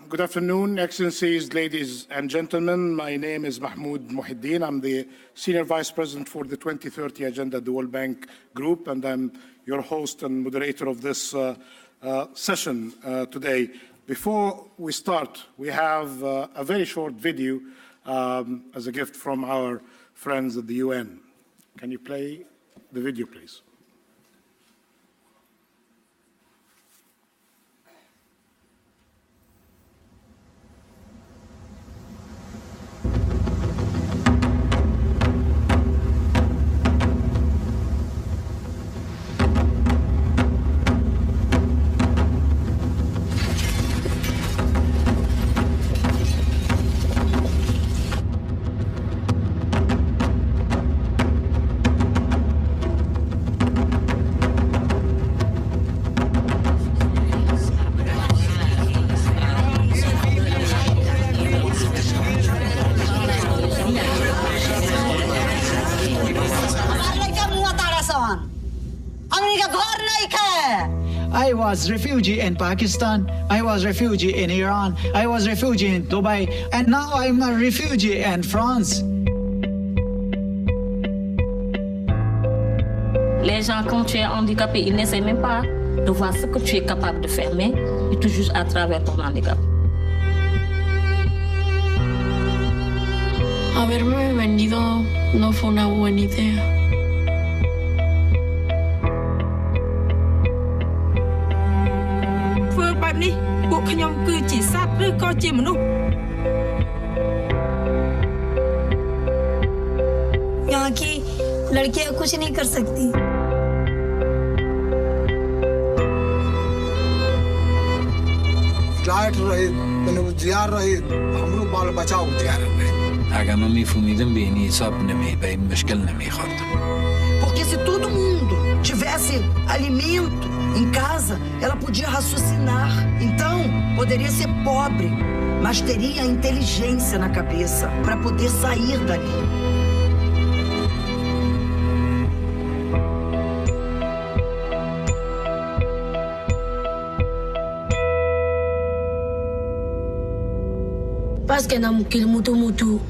Good afternoon, Excellencies, ladies and gentlemen. My name is Mahmoud Muhiddin. I'm the Senior Vice President for the 2030 Agenda at the World Bank Group, and I'm your host and moderator of this session today. Before we start, we have a very short video as a gift from our friends at the UN. Can you play the video, please? I was refugee in Pakistan, I was refugee in Iran, I was refugee in Dubai, and now I'm a refugee in France. Les gens, quand tu es handicapé, ils n'essaient même pas de voir ce que tu es capable de faire, mais ils te jugent à travers ton handicap. Haberme venido no fue una buena idea. यहाँ की लड़कियां कुछ नहीं कर सकती। Flight रहे, जियार रहे, हमरो बाल बचाओ जियार रहे. Agama me fumidam bem, só na me bem, mas que na me corta. Porque se todo mundo tivesse alimento em casa, ela podia raciocinar. Então, poderia ser pobre, mas teria inteligência na cabeça para poder sair dali. Parce que na mukil mutu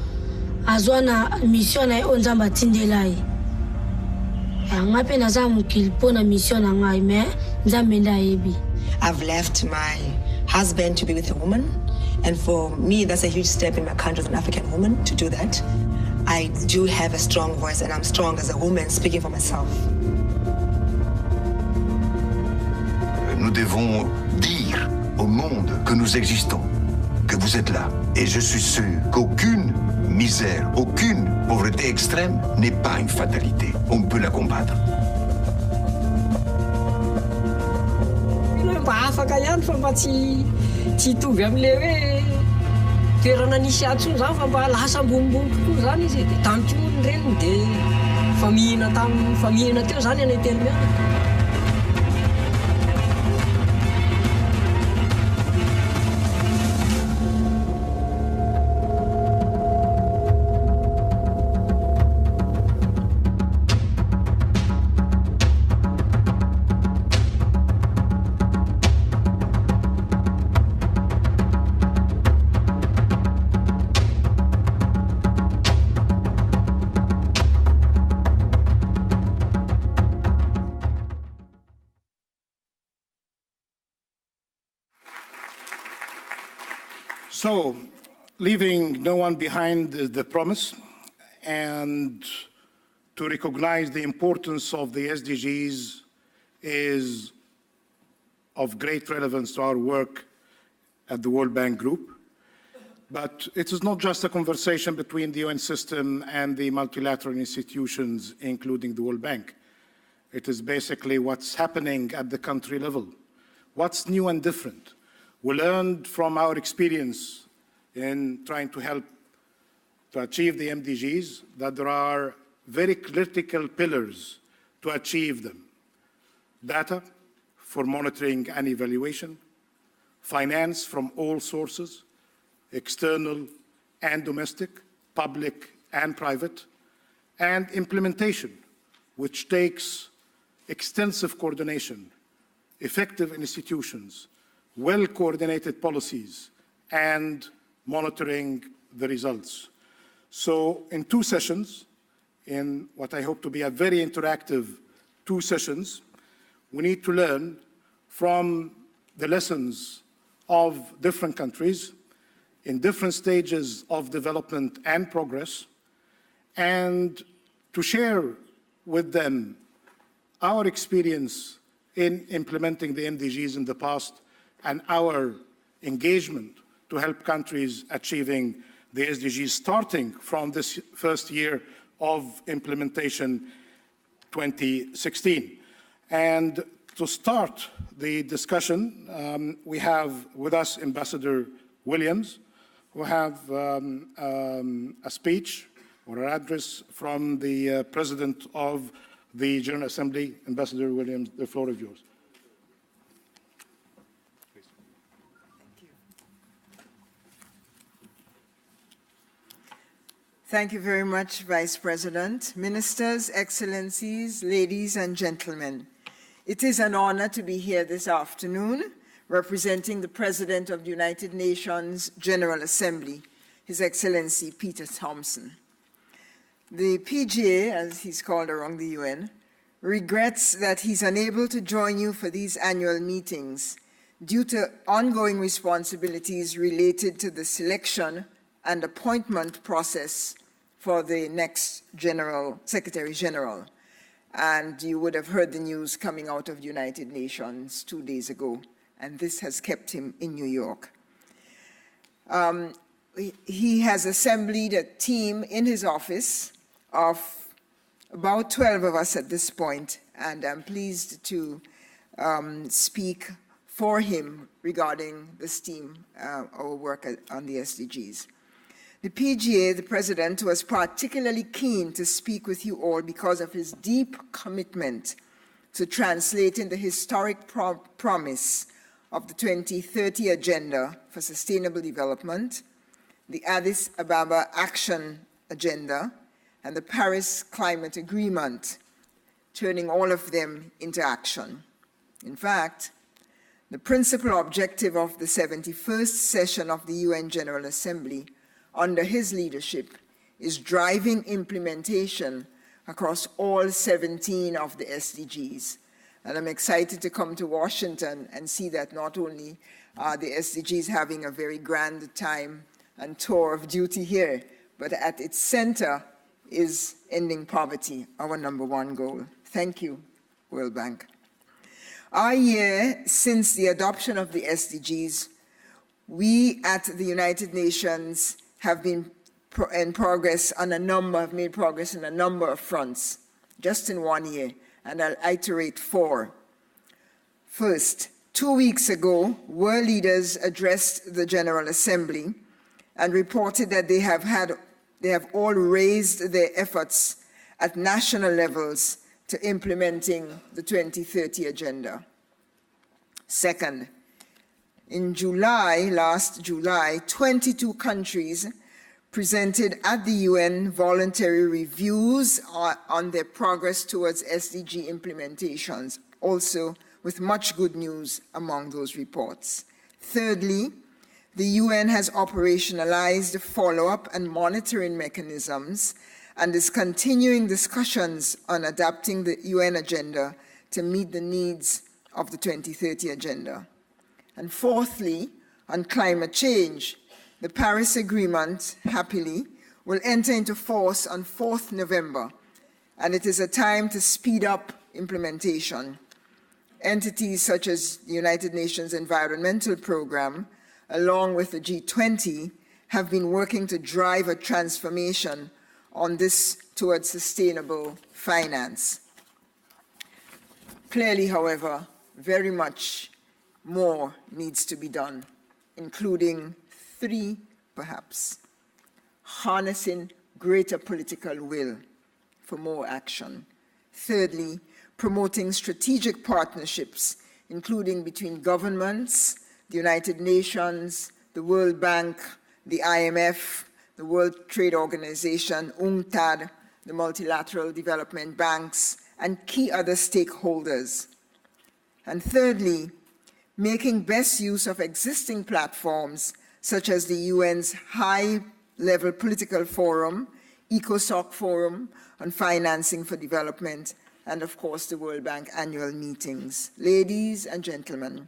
azwana mission na onzamba tindelai. Ngape na za mukil pona mission na ngai me nzambe ndayebi. I've left my husband to be with a woman, and for me that's a huge step in my country as an African woman to do that. I do have a strong voice and I'm strong as a woman speaking for myself. Nous devons dire au monde que nous existons, que vous êtes là. Et je suis sûr qu'aucune misère, aucune pauvreté extrême n'est pas une fatalité. On peut la combattre. Afaka ihany fa mba tsy hitovy amin'le hoe toerana nisy atsony zany fa mba lasa ambonimbony kokoa zany izy dia tantrony reny dia famihina teo zany any termiana. So, leaving no one behind is the promise, and to recognize the importance of the SDGs is of great relevance to our work at the World Bank Group. But it is not just a conversation between the UN system and the multilateral institutions, including the World Bank. It is basically what's happening at the country level. What's new and different? We learned from our experience in trying to help to achieve the MDGs that there are very critical pillars to achieve them. Data for monitoring and evaluation, finance from all sources, external and domestic, public and private, and implementation, which takes extensive coordination, effective institutions, well-coordinated policies, and monitoring the results. So in 2 sessions, in what I hope to be a very interactive 2 sessions, we need to learn from the lessons of different countries in different stages of development and progress, and to share with them our experience in implementing the MDGs in the past and our engagement to help countries achieving the SDGs starting from this first year of implementation 2016. And to start the discussion, we have with us Ambassador Williams, who have a speech or an address from the President of the General Assembly. Ambassador Williams, the floor is yours. Thank you very much, Vice President, Ministers, Excellencies, ladies and gentlemen. It is an honor to be here this afternoon representing the President of the United Nations General Assembly, His Excellency Peter Thompson. The PGA, as he's called around the UN, regrets that he's unable to join you for these annual meetings due to ongoing responsibilities related to the selection and appointment process for the next Secretary General. And you would have heard the news coming out of the United Nations 2 days ago, and this has kept him in New York. He has assembled a team in his office of about 12 of us at this point, and I'm pleased to speak for him regarding this team, our work on the SDGs. The PGA, the President, was particularly keen to speak with you all because of his deep commitment to translating the historic promise of the 2030 Agenda for Sustainable Development, the Addis Ababa Action Agenda, and the Paris Climate Agreement, turning all of them into action. In fact, the principal objective of the 71st session of the UN General Assembly under his leadership is driving implementation across all 17 of the SDGs. And I'm excited to come to Washington and see that not only are the SDGs having a very grand time and tour of duty here, but at its center is ending poverty, our #1 goal. Thank you, World Bank. Our year since the adoption of the SDGs, we at the United Nations have been made progress on a number of fronts, just in 1 year, and I'll iterate 4. First, 2 weeks ago, world leaders addressed the General Assembly and reported that they have all raised their efforts at national levels to implementing the 2030 Agenda. Second, in last July, 22 countries presented at the UN voluntary reviews on their progress towards SDG implementations, also with much good news among those reports. Thirdly, the UN has operationalized follow-up and monitoring mechanisms and is continuing discussions on adapting the UN agenda to meet the needs of the 2030 Agenda. And fourthly, on climate change, the Paris Agreement, happily, will enter into force on 4th November, and it is a time to speed up implementation. Entities such as the United Nations Environmental Programme, along with the G20, have been working to drive a transformation on this towards sustainable finance. Clearly, however, very much more needs to be done, including 3, perhaps. Harnessing greater political will for more action. Thirdly, promoting strategic partnerships, including between governments, the United Nations, the World Bank, the IMF, the World Trade Organization, UNCTAD, the multilateral development banks, and key other stakeholders. And thirdly, making best use of existing platforms such as the UN's high-level political forum, ECOSOC Forum on Financing for Development, and of course the World Bank annual meetings. Ladies and gentlemen,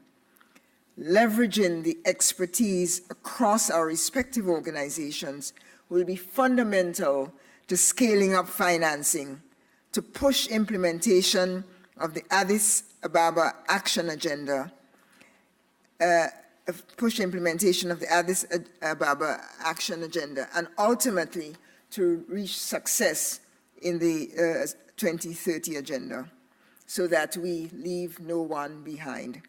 leveraging the expertise across our respective organizations will be fundamental to scaling up financing, to push implementation of the Addis Ababa Action Agenda, and ultimately to reach success in the 2030 Agenda, so that we leave no one behind.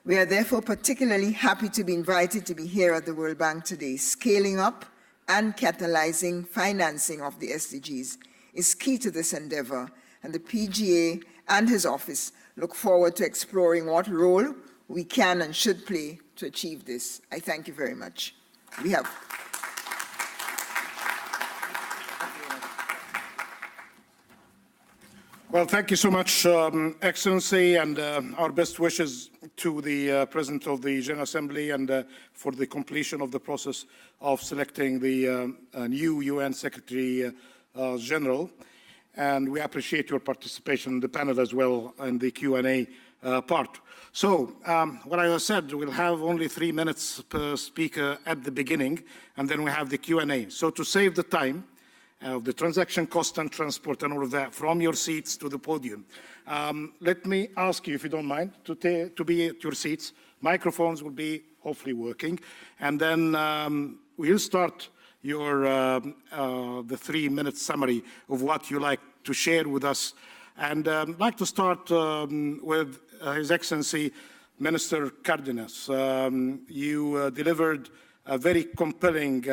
We are therefore particularly happy to be invited to be here at the World Bank today. Scaling up and catalyzing financing of the SDGs is key to this endeavor, and the PGA and his office look forward to exploring what role we can and should play to achieve this. I thank you very much. Well, thank you so much, Excellency, and our best wishes to the President of the General Assembly and for the completion of the process of selecting the new UN Secretary General. And we appreciate your participation in the panel as well in the Q&A part. So, what I said, we'll have only 3 minutes per speaker at the beginning, and then we have the Q&A. So to save the time, the transaction cost and transport and all of that from your seats to the podium. Let me ask you, if you don't mind, to be at your seats. Microphones will be hopefully working. And then we'll start your the 3-minute summary of what you like to share with us. And I'd like to start with His Excellency Minister Cardenas. You delivered a very compelling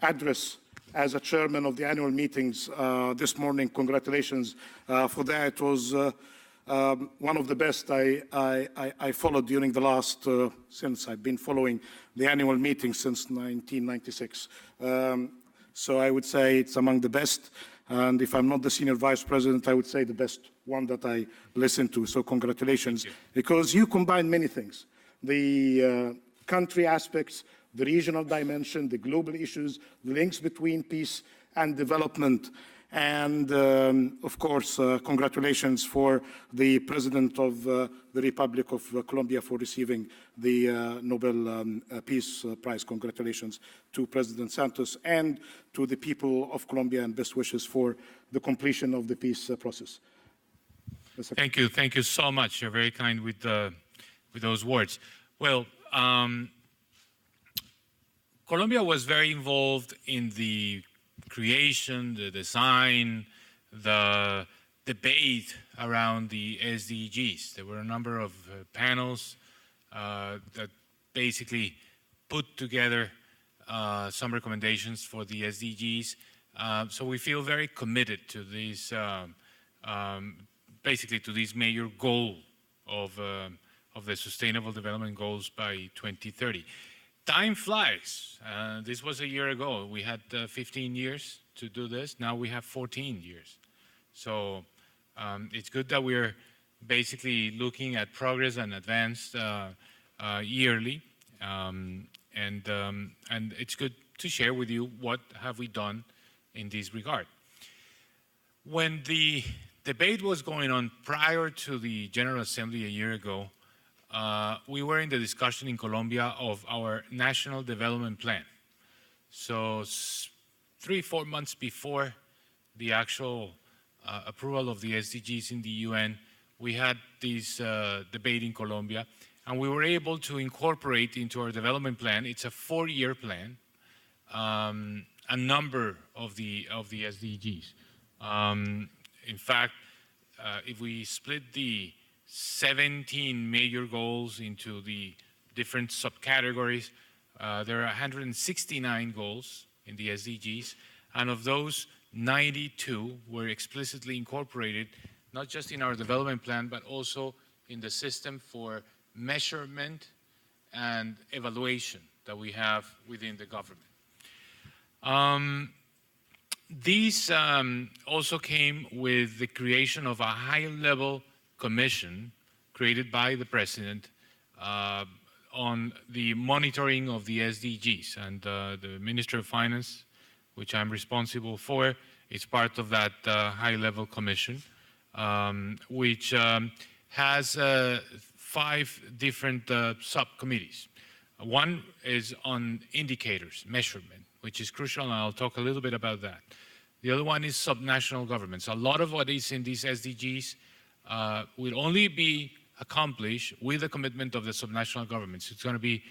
address as a chairman of the annual meetings this morning. Congratulations for that. It was one of the best I followed during the last, since I've been following the annual meetings since 1996. So I would say it's among the best. And if I'm not the senior vice president, I would say the best one that I listened to. So congratulations, because you combine many things. The country aspects, the regional dimension, the global issues, the links between peace and development. And of course, congratulations for the President of the Republic of Colombia for receiving the Nobel Peace Prize. Congratulations to President Santos and to the people of Colombia, and best wishes for the completion of the peace process. Thank you so much. You're very kind with those words. Well, Colombia was very involved in the creation, the design, the debate around the SDGs. There were a number of panels that basically put together some recommendations for the SDGs. So we feel very committed to these, basically to this major goal of the Sustainable Development Goals by 2030. Time flies. This was a year ago. We had 15 years to do this. Now we have 14 years. So it's good that we're basically looking at progress and advance yearly. And it's good to share with you what have we done in this regard. When the debate was going on prior to the General Assembly a year ago, we were in the discussion in Colombia of our National Development Plan. So 3-4 months before the actual approval of the SDGs in the UN, we had this debate in Colombia, and we were able to incorporate into our development plan, it's a 4-year plan, a number of the SDGs. In fact, if we split the 17 major goals into the different subcategories, there are 169 goals in the SDGs, and of those, 92 were explicitly incorporated, not just in our development plan, but also in the system for measurement and evaluation that we have within the government. These also came with the creation of a high-level commission created by the President on the monitoring of the SDGs, and the Minister of Finance, which I'm responsible for, is part of that high-level commission, which has 5 different subcommittees. One is on indicators, measurement, which is crucial, and I'll talk a little bit about that. The other one is subnational governments. A lot of what is in these SDGs will only be accomplished with the commitment of the subnational governments. It's going to be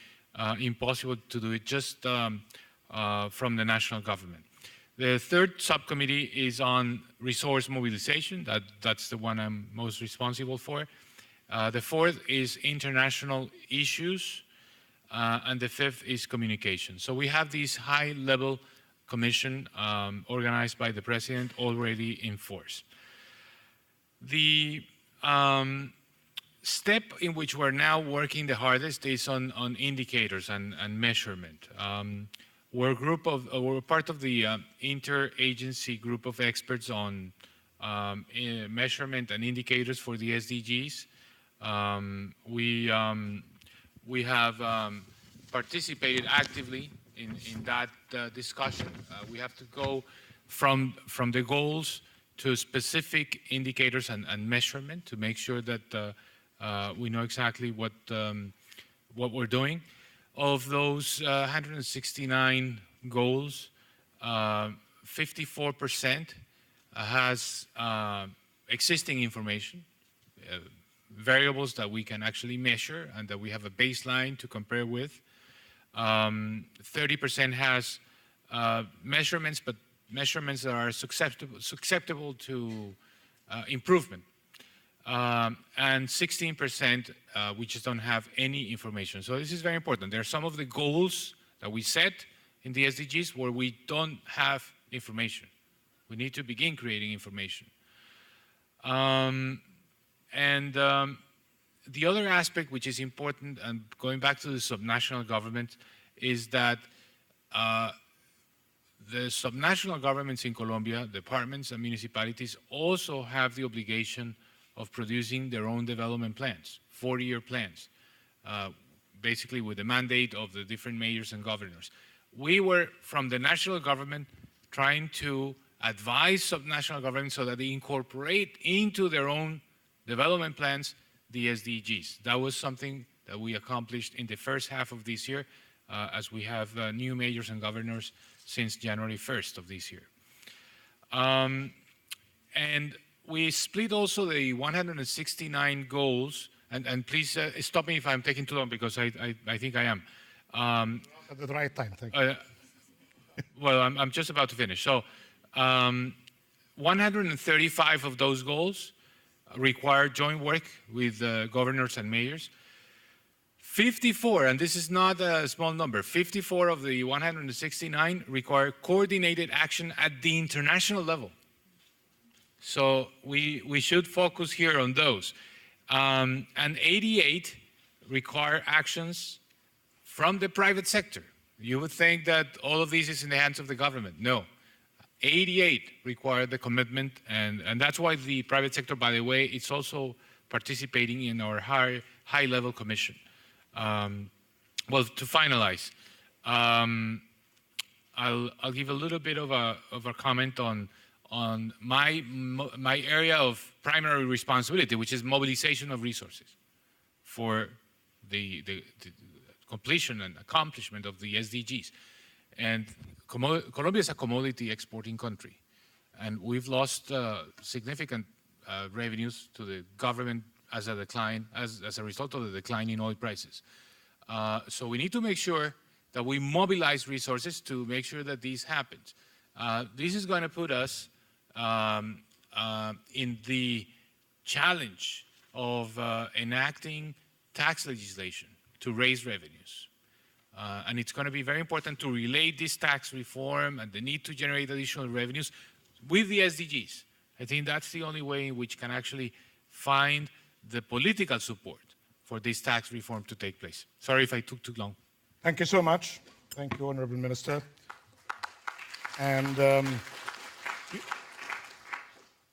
impossible to do it just from the national government. The third subcommittee is on resource mobilization. That's the one I'm most responsible for. The fourth is international issues, and the fifth is communication. So we have this high-level commission organized by the president already in force. The step in which we're now working the hardest is on indicators and measurement. We're part of the interagency group of experts on measurement and indicators for the SDGs. We have participated actively in that discussion. We have to go from the goals to specific indicators and measurement to make sure that we know exactly what we're doing. Of those 169 goals, 54% has existing information, variables that we can actually measure and that we have a baseline to compare with. 30% has measurements, but measurements that are susceptible to improvement. And 16% we just don't have any information. So this is very important. There are some of the goals that we set in the SDGs where we don't have information. We need to begin creating information. The other aspect which is important, and going back to the subnational government, is that the subnational governments in Colombia, departments and municipalities, also have the obligation of producing their own development plans, 40-year plans, basically with the mandate of the different mayors and governors. We were, from the national government, trying to advise subnational governments so that they incorporate into their own development plans the SDGs. That was something that we accomplished in the first half of this year, as we have new mayors and governors since January 1st of this year. And we split also the 169 goals, and please stop me if I'm taking too long, because I think I am. At the right time, thank you. Well, I'm just about to finish. So 135 of those goals require joint work with governors and mayors. 54, and this is not a small number, 54 of the 169 require coordinated action at the international level. So we should focus here on those. And 88 require actions from the private sector. You would think that all of this is in the hands of the government. No. 88 require the commitment, and that's why the private sector, by the way, it's also participating in our high-level commission. Well, to finalize, I'll give a little bit of a comment on my area of primary responsibility, which is mobilization of resources for the completion and accomplishment of the SDGs. And Colombia is a commodity exporting country, and we've lost significant revenues to the government as a result of the decline in oil prices. So we need to make sure that we mobilize resources to make sure that this happens. This is going to put us in the challenge of enacting tax legislation to raise revenues. And it's going to be very important to relate this tax reform and the need to generate additional revenues with the SDGs. I think that's the only way in which can actually find the political support for this tax reform to take place. Sorry if I took too long. Thank you so much. Thank you, Honorable Minister. And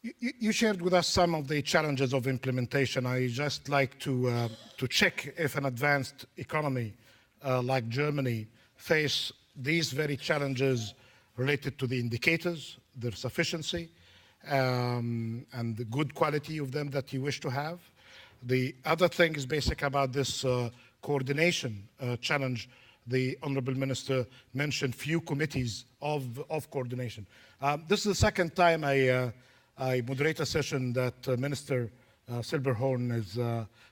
You shared with us some of the challenges of implementation. I just like to check if an advanced economy like Germany face these very challenges related to the indicators, their sufficiency, and the good quality of them that you wish to have. The other thing is basic about this coordination challenge. The Honorable Minister mentioned few committees of coordination. This is the second time I moderate a session that Minister Silberhorn is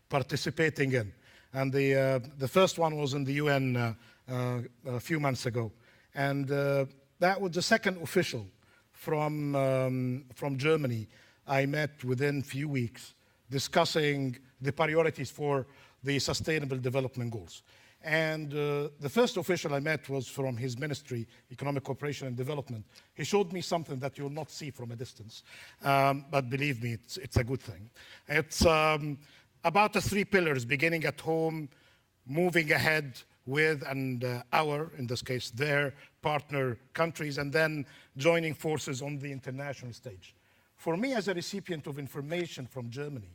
participating in. And the first one was in the UN a few months ago. And that was the second official from Germany I met within a few weeks discussing the priorities for the Sustainable Development Goals. And the first official I met was from his ministry, Economic Cooperation and Development. He showed me something that you'll not see from a distance. But believe me, it's a good thing. It's about the 3 pillars, beginning at home, moving ahead with and in this case, their partner countries, and then joining forces on the international stage. For me, as a recipient of information from Germany,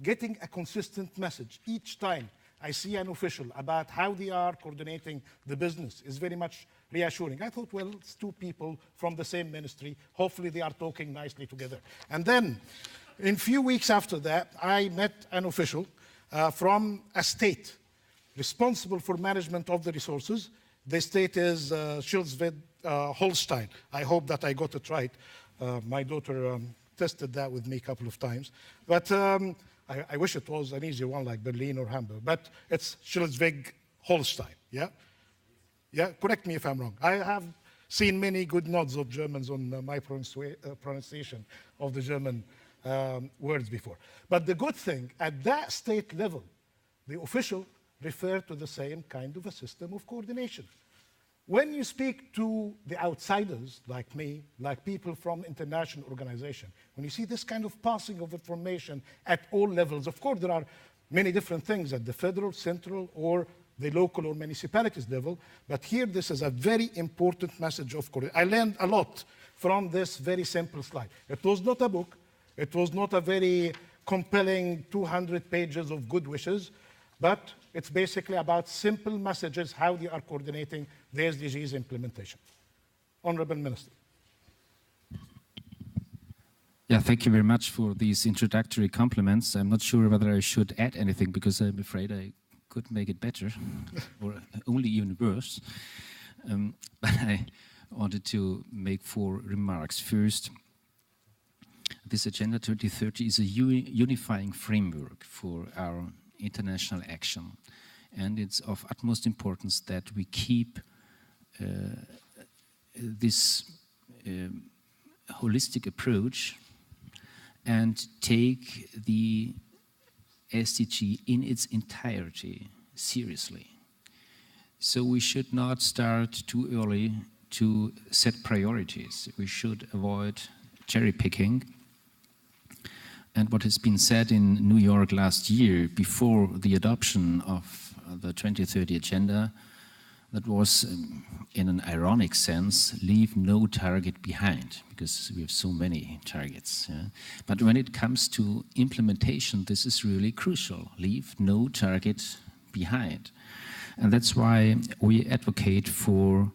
getting a consistent message each time I see an official about how they are coordinating the business is very much reassuring. I thought, well, it's 2 people from the same ministry. Hopefully they are talking nicely together. And then, in a few weeks after that, I met an official from a state responsible for management of the resources. The state is Schleswig-Holstein. I hope that I got it right. My daughter tested that with me a couple of times. But I wish it was an easy one like Berlin or Hamburg, but it's Schleswig-Holstein, yeah? Yeah, correct me if I'm wrong. I have seen many good nods of Germans on my pronunciation of the German words before. But the good thing, at that state level, the official referred to the same kind of a system of coordination. When you speak to the outsiders, like me, like people from international organizations, when you see this kind of passing of information at all levels, of course there are many different things at the federal, central, or the local or municipalities level, but here this is a very important message of coordination. I learned a lot from this very simple slide. It was not a book, it was not a very compelling 200 pages of good wishes, but it's basically about simple messages, how they are coordinating the SDGs implementation. Honorable Minister. Yeah, thank you very much for these introductory compliments. I'm not sure whether I should add anything because I'm afraid I could make it better or only even worse. But I wanted to make 4 remarks. First, this Agenda 2030 is a unifying framework for our international action. And it's of utmost importance that we keep this holistic approach and take the SDG in its entirety seriously. So we should not start too early to set priorities. We should avoid cherry picking. And what has been said in New York last year before the adoption of the 2030 agenda, that was, in an ironic sense, leave no target behind, because we have so many targets. Yeah? But when it comes to implementation, this is really crucial. Leave no target behind. And that's why we advocate for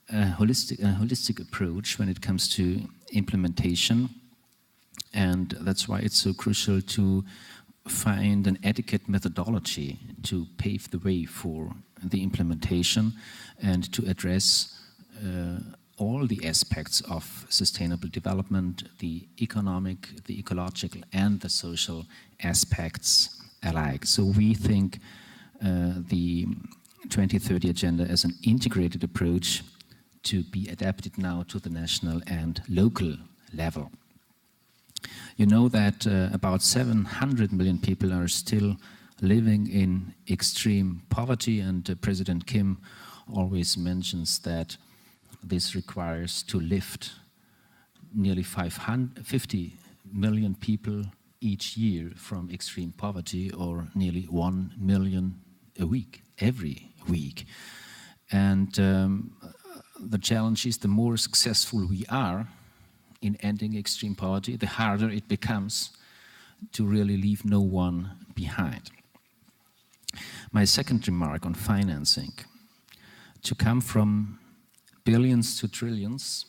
a holistic approach when it comes to implementation. And that's why it's so crucial to find an adequate methodology to pave the way for the implementation and to address all the aspects of sustainable development, the economic, the ecological, and the social aspects alike. So we think the 2030 agenda as an integrated approach to be adapted now to the national and local level. You know that about 700 million people are still living in extreme poverty, and President Kim always mentions that this requires to lift nearly 50 million people each year from extreme poverty, or nearly 1 million a week, every week. And the challenge is, the more successful we are in ending extreme poverty, the harder it becomes to really leave no one behind. My second remark on financing. To come from billions to trillions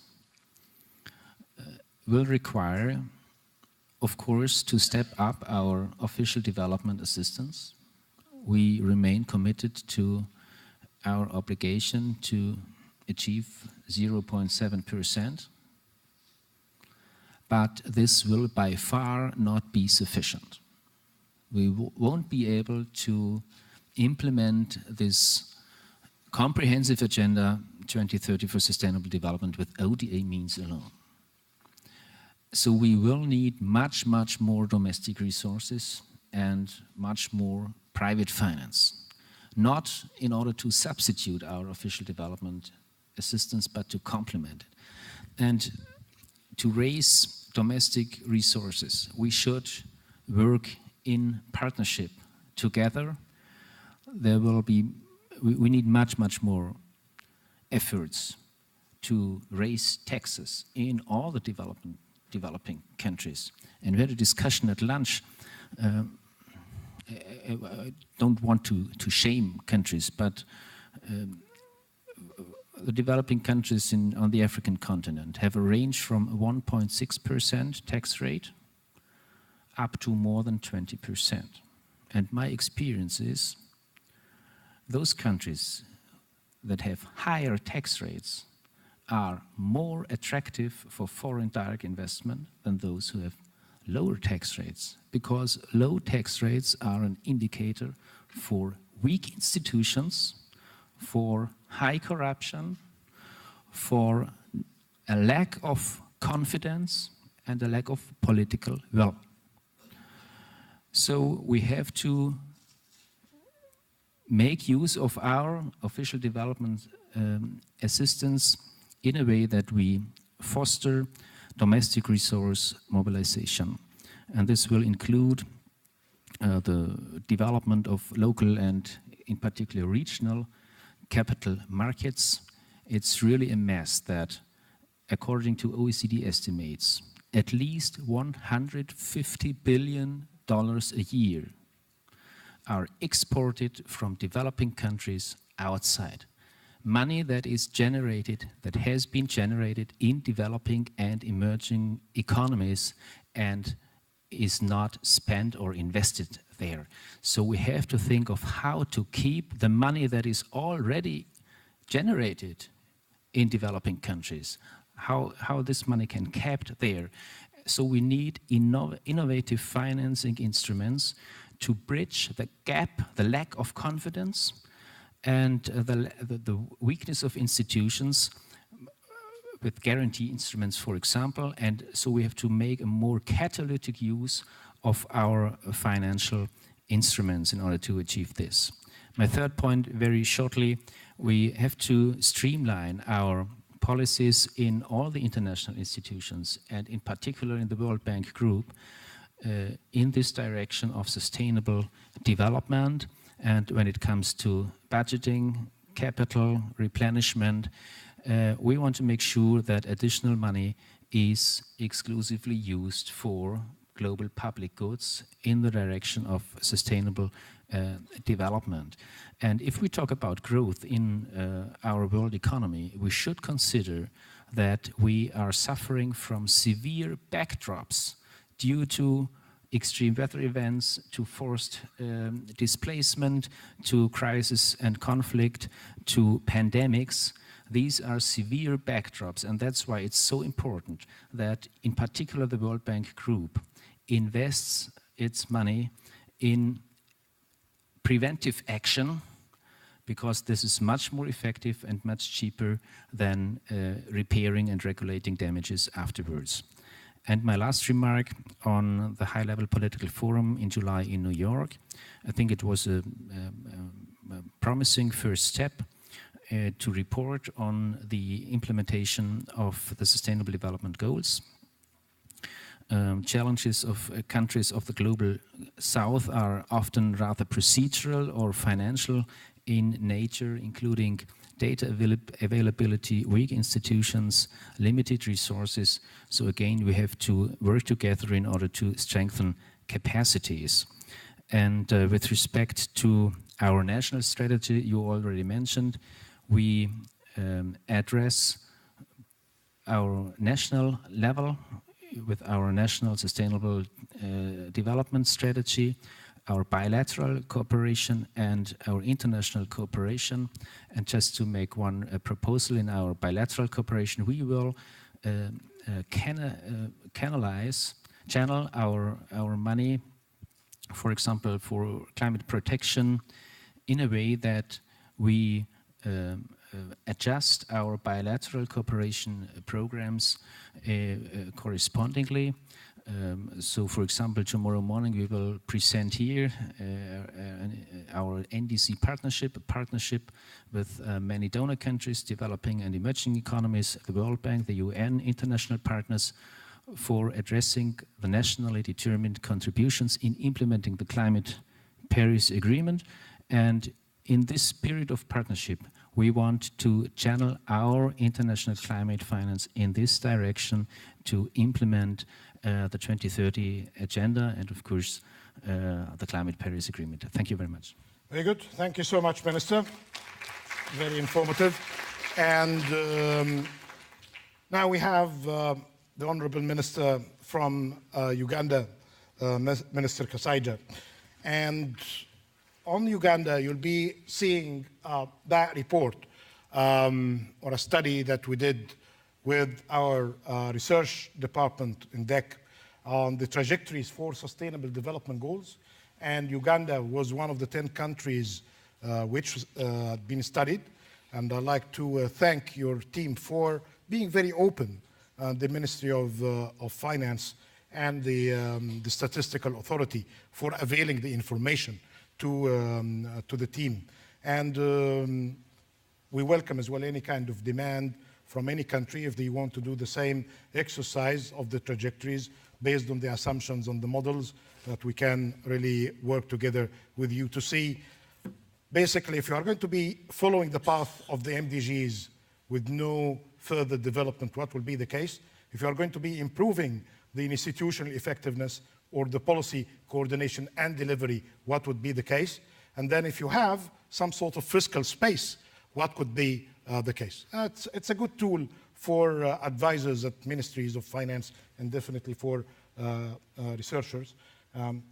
will require, of course, to step up our official development assistance. We remain committed to our obligation to achieve 0.7%, but this will by far not be sufficient. We won't be able to implement this comprehensive Agenda 2030 for Sustainable Development with ODA means alone. So we will need much, much more domestic resources and much more private finance, not in order to substitute our official development assistance, but to complement it. And to raise domestic resources, we should work in partnership together. We need much, much more efforts to raise taxes in all the developing countries. And we had a discussion at lunch. I don't want to shame countries, but the developing countries on the African continent have a range from 1.6% tax rate up to more than 20%. And my experience is those countries that have higher tax rates are more attractive for foreign direct investment than those who have lower tax rates, because low tax rates are an indicator for weak institutions, for high corruption, for a lack of confidence and a lack of political will. So we have to make use of our official development assistance in a way that we foster domestic resource mobilization. And this will include the development of local and in particular regional capital markets. It's really a mess that, according to OECD estimates, at least $150 billion a year are exported from developing countries outside. Money that is generated, that has been generated in developing and emerging economies and is not spent or invested there. So we have to think of how to keep the money that is already generated in developing countries, how this money can be kept there. So we need innovative financing instruments to bridge the gap, the lack of confidence, and the weakness of institutions with guarantee instruments, for example. And so we have to make a more catalytic use of our financial instruments in order to achieve this. My third point, very shortly, we have to streamline our policies in all the international institutions, and in particular in the World Bank Group, in this direction of sustainable development. And when it comes to budgeting, capital, replenishment, we want to make sure that additional money is exclusively used for global public goods in the direction of sustainable development. And if we talk about growth in our world economy, we should consider that we are suffering from severe backdrops due to extreme weather events, to forced displacement, to crisis and conflict, to pandemics. These are severe backdrops, and that's why it's so important that, in particular, the World Bank Group invests its money in preventive action, because this is much more effective and much cheaper than repairing and regulating damages afterwards. And my last remark on the high-level political forum in July in New York. I think it was a promising first step to report on the implementation of the Sustainable Development Goals. Challenges of countries of the global south are often rather procedural or financial in nature, including data availability, weak institutions, limited resources. So again, we have to work together in order to strengthen capacities. And with respect to our national strategy, you already mentioned, we address our national level with our national sustainable development strategy, our bilateral cooperation and our international cooperation. And just to make one proposal in our bilateral cooperation, we will channel our money, for example, for climate protection in a way that we adjust our bilateral cooperation programs correspondingly. So, for example, tomorrow morning we will present here our NDC partnership, a partnership with many donor countries, developing and emerging economies, the World Bank, the UN, international partners, for addressing the nationally determined contributions in implementing the Climate Paris Agreement. And in this period of partnership, we want to channel our international climate finance in this direction to implement the 2030 agenda and, of course, the Climate Paris Agreement. Thank you very much. Very good. Thank you so much, Minister. Very informative. And now we have the Honorable Minister from Uganda, Minister Kasaija. And on Uganda, you'll be seeing that report or a study that we did with our research department in DEC on the trajectories for sustainable development goals. And Uganda was one of the 10 countries which had been studied. And I'd like to thank your team for being very open, the Ministry of Finance and the Statistical Authority, for availing the information to the team. And we welcome as well any kind of demand from any country if they want to do the same exercise of the trajectories based on the assumptions on the models, that we can really work together with you to see, basically, if you are going to be following the path of the MDGs with no further development, what will be the case? If you are going to be improving the institutional effectiveness or the policy coordination and delivery, what would be the case? And then if you have some sort of fiscal space, what could be the case? It's a good tool for advisors at ministries of finance and definitely for researchers.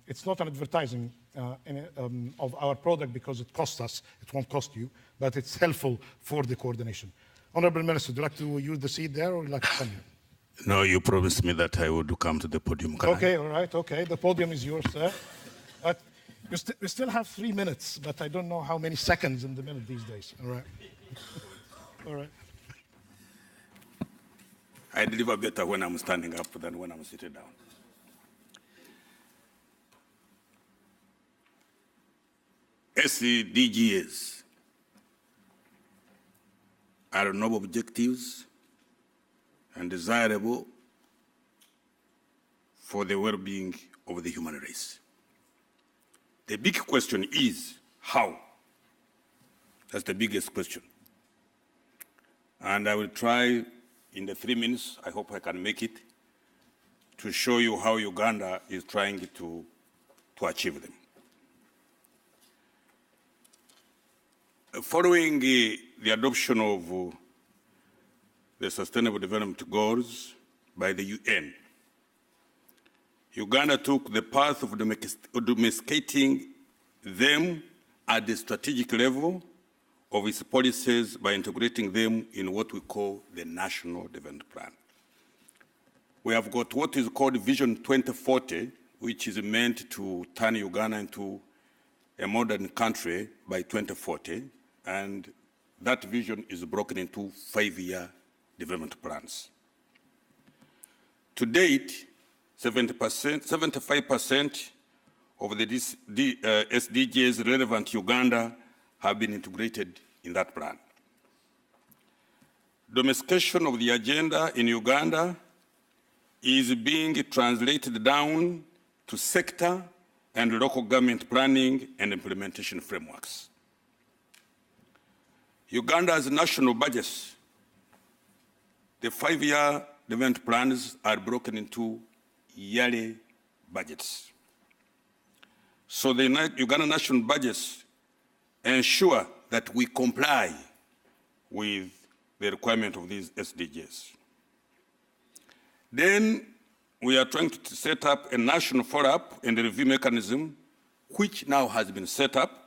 It's not an advertising of our product because it costs us, it won't cost you, but it's helpful for the coordination. Honorable Minister, would you like to use the seat there or would you like to come here? No, you promised me that I would come to the podium. Okay, all right, okay. The podium is yours, sir. We still have 3 minutes, but I don't know how many seconds in the minute these days. All right. All right. I deliver better when I'm standing up than when I'm sitting down. SDGs are noble objectives and desirable for the well-being of the human race. The big question is how? That's the biggest question. And I will try in the 3 minutes, I hope I can make it, to show you how Uganda is trying to achieve them. Following the adoption of the Sustainable Development Goals by the UN, Uganda took the path of domesticating them at the strategic level of its policies by integrating them in what we call the National Development Plan. We have got what is called Vision 2040, which is meant to turn Uganda into a modern country by 2040, and that vision is broken into 5-year development plans. To date, 75% of the SDGs relevant to Uganda have been integrated in that plan. Domestication of the agenda in Uganda is being translated down to sector and local government planning and implementation frameworks. Uganda's national budgets, the 5-year development plans are broken into yearly budgets. So the Uganda national budgets ensure that we comply with the requirement of these SDGs. Then we are trying to set up a national follow-up and review mechanism, which now has been set up,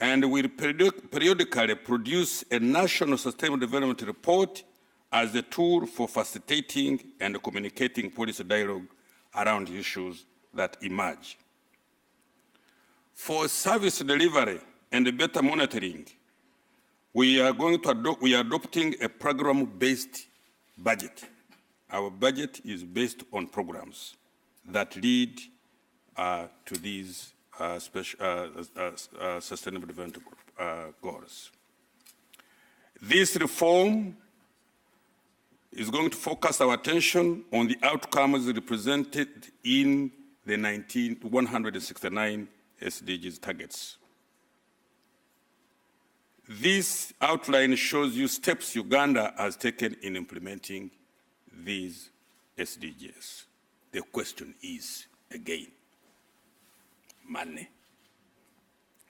and will periodically produce a national sustainable development report as a tool for facilitating and communicating policy dialogue around issues that emerge. For service delivery and better monitoring, we are adopting a program-based budget. Our budget is based on programs that lead to these sustainable development goals. This reform is going to focus our attention on the outcomes represented in the 169 SDGs targets. This outline shows you steps Uganda has taken in implementing these SDGs. The question is, again, money,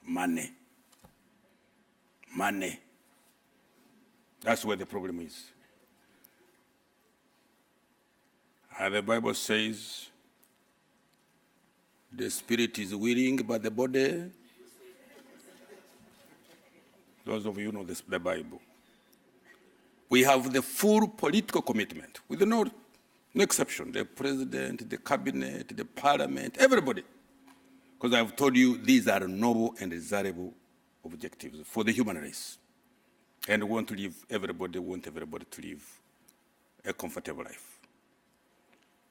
money, money. That's where the problem is. And the Bible says, the spirit is willing, but the body, those of you know the Bible. We have the full political commitment, with no exception, the president, the cabinet, the parliament, everybody. Because I've told you these are noble and desirable objectives for the human race. And we want everybody to live a comfortable life.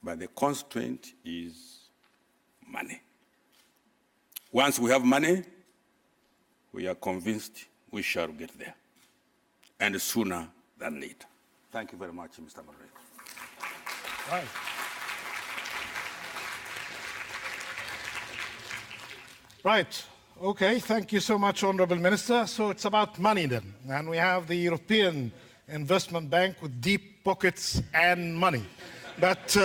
But the constraint is money. Once we have money, we are convinced we shall get there, and sooner than later. Thank you very much, Mr. Moderator. Right. Right. Okay. Thank you so much, Honourable Minister. So it's about money then, and we have the European Investment Bank with deep pockets and money. But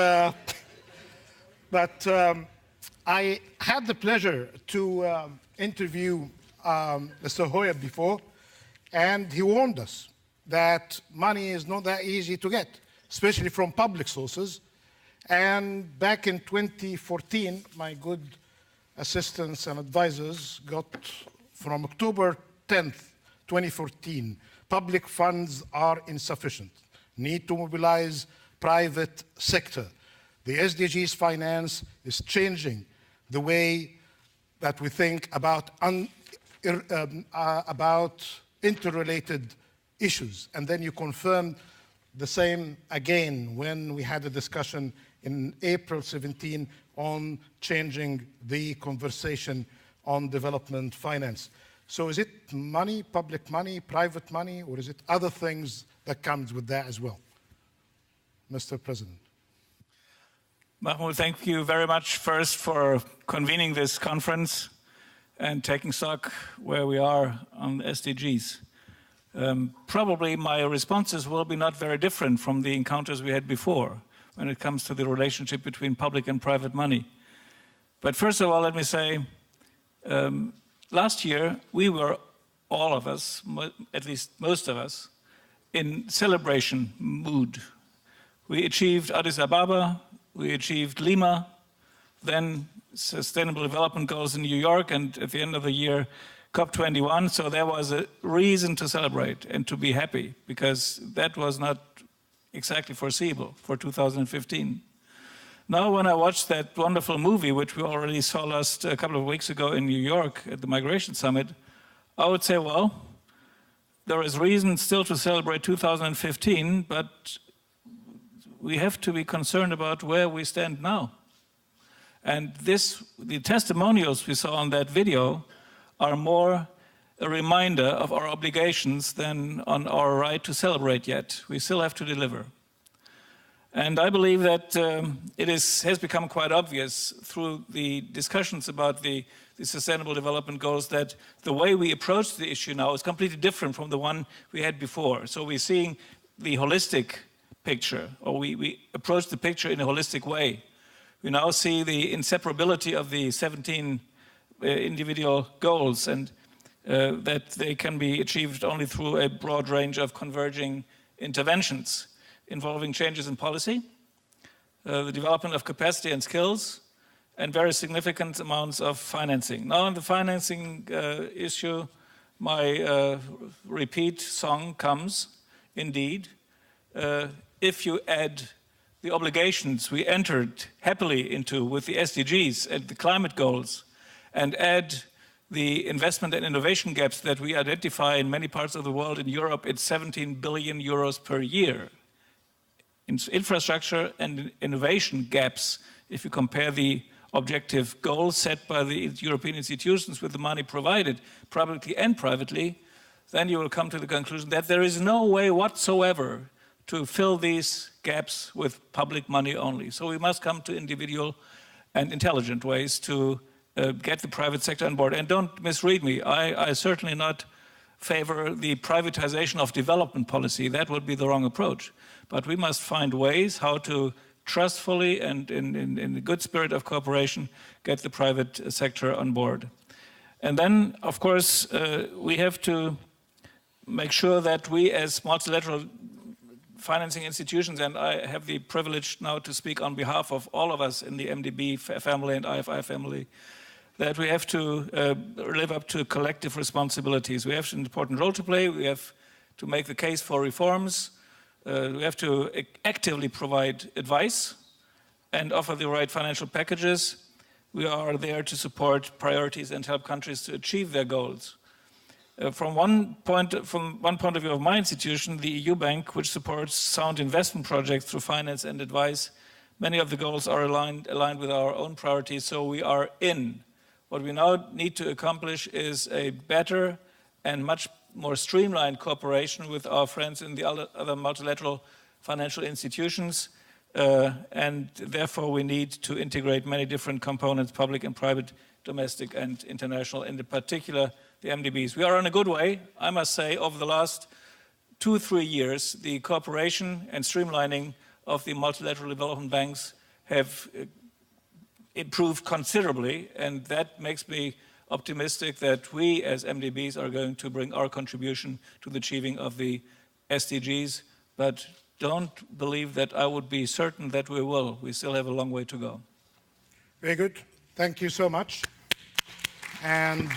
I had the pleasure to interview Mr. Hoyer before, and he warned us that money is not that easy to get, especially from public sources. And back in 2014, my good assistants and advisors got from October 10th, 2014, public funds are insufficient. Need to mobilize private sector. The SDGs finance is changing the way that we think about interrelated issues. And then you confirmed the same again when we had a discussion in April 17 on changing the conversation on development finance. So is it money, public money, private money, or is it other things that comes with that as well? Mr. President. Mahmoud, thank you very much first for convening this conference and taking stock where we are on the SDGs. Probably my responses will be not very different from the encounters we had before when it comes to the relationship between public and private money. But first of all, let me say, last year we were, all of us, at least most of us, in celebration mood. We achieved Addis Ababa, we achieved Lima, then Sustainable Development Goals in New York, and at the end of the year, COP21. So there was a reason to celebrate and to be happy, because that was not exactly foreseeable for 2015. Now, when I watched that wonderful movie, which we already saw a couple of weeks ago in New York at the Migration Summit, I would say, well, there is reason still to celebrate 2015, but we have to be concerned about where we stand now. And the testimonials we saw on that video are more a reminder of our obligations than on our right to celebrate yet. We still have to deliver. And I believe that it has become quite obvious through the discussions about the Sustainable Development Goals that the way we approach the issue now is completely different from the one we had before. So we're seeing the holistic picture, or we approach the picture in a holistic way. We now see the inseparability of the 17 individual goals, and that they can be achieved only through a broad range of converging interventions involving changes in policy, the development of capacity and skills, and very significant amounts of financing. Now on the financing issue, my repeat song comes, indeed. If you add the obligations we entered happily into with the SDGs and the climate goals, and add the investment and innovation gaps that we identify in many parts of the world, in Europe, it's 17 billion euros per year. In infrastructure and innovation gaps, if you compare the objective goals set by the European institutions with the money provided, publicly and privately, then you will come to the conclusion that there is no way whatsoever to fill these gaps with public money only. So we must come to individual and intelligent ways to get the private sector on board. And don't misread me, I certainly not favor the privatization of development policy. That would be the wrong approach. But we must find ways how to trustfully and in the good spirit of cooperation get the private sector on board. And then, of course, we have to make sure that we as multilateral financing institutions, and I have the privilege now to speak on behalf of all of us in the MDB family and IFI family, that we have to live up to collective responsibilities. We have an important role to play. We have to make the case for reforms. We have to actively provide advice and offer the right financial packages. We are there to support priorities and help countries to achieve their goals. From one point of view of my institution, the EU Bank, which supports sound investment projects through finance and advice, many of the goals are aligned with our own priorities, so we are in. What we now need to accomplish is a better and much more streamlined cooperation with our friends in the other multilateral financial institutions, and therefore we need to integrate many different components, public and private, domestic and international, and in particular the MDBs. We are on a good way. I must say, over the last 2-3 years, the cooperation and streamlining of the multilateral development banks have improved considerably, and that makes me optimistic that we as MDBs are going to bring our contribution to the achieving of the SDGs, but don't believe that I would be certain that we will. We still have a long way to go. Very good. Thank you so much. And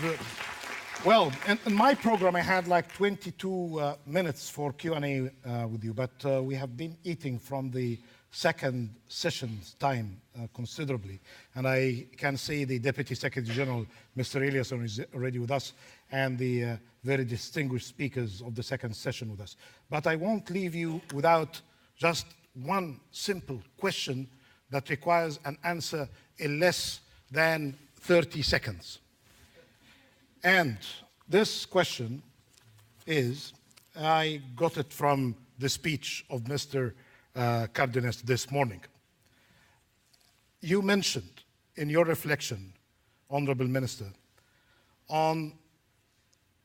well, in my program I had like 22 minutes for Q&A with you, but we have been eating from the second session's time considerably. And I can see the Deputy Secretary General, Mr. Eliasson, is already with us, and the very distinguished speakers of the second session with us. But I won't leave you without just one simple question that requires an answer in less than 30 seconds. And this question is, I got it from the speech of Mr. Cardenas this morning. You mentioned in your reflection, Honorable Minister, on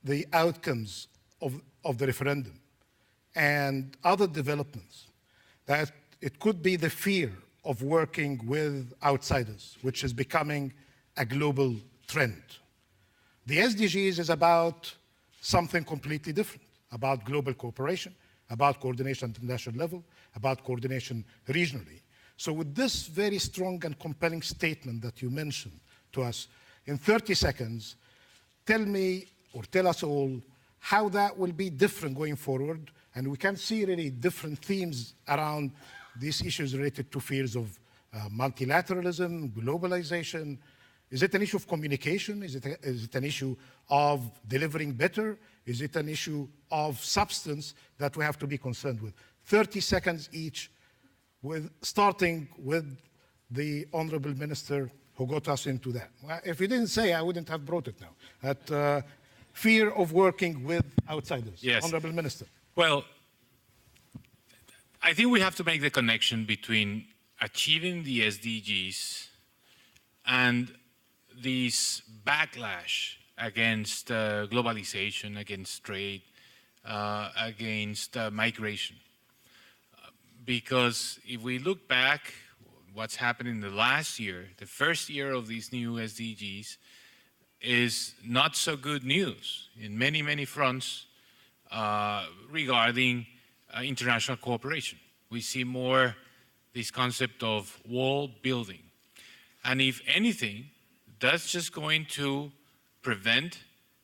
the outcomes of the referendum and other developments, that it could be the fear of working with outsiders, which is becoming a global trend. The SDGs is about something completely different, about global cooperation, about coordination at international level, about coordination regionally. So with this very strong and compelling statement that you mentioned to us, in 30 seconds, tell me or tell us all how that will be different going forward. And we can see really different themes around these issues related to fears of multilateralism, globalization. Is it an issue of communication? Is it an issue of delivering better? Is it an issue of substance that we have to be concerned with? 30 seconds each, starting with the Honorable Minister who got us into that. If you didn't say, I wouldn't have brought it now. That fear of working with outsiders. Yes. Honorable Minister. Well, I think we have to make the connection between achieving the SDGs and this backlash against globalization, against trade, against migration. Because if we look back, what's happened in the last year, the first year of these new SDGs, is not so good news in many, many fronts regarding international cooperation. We see more this concept of wall building. And if anything, that's just going to prevent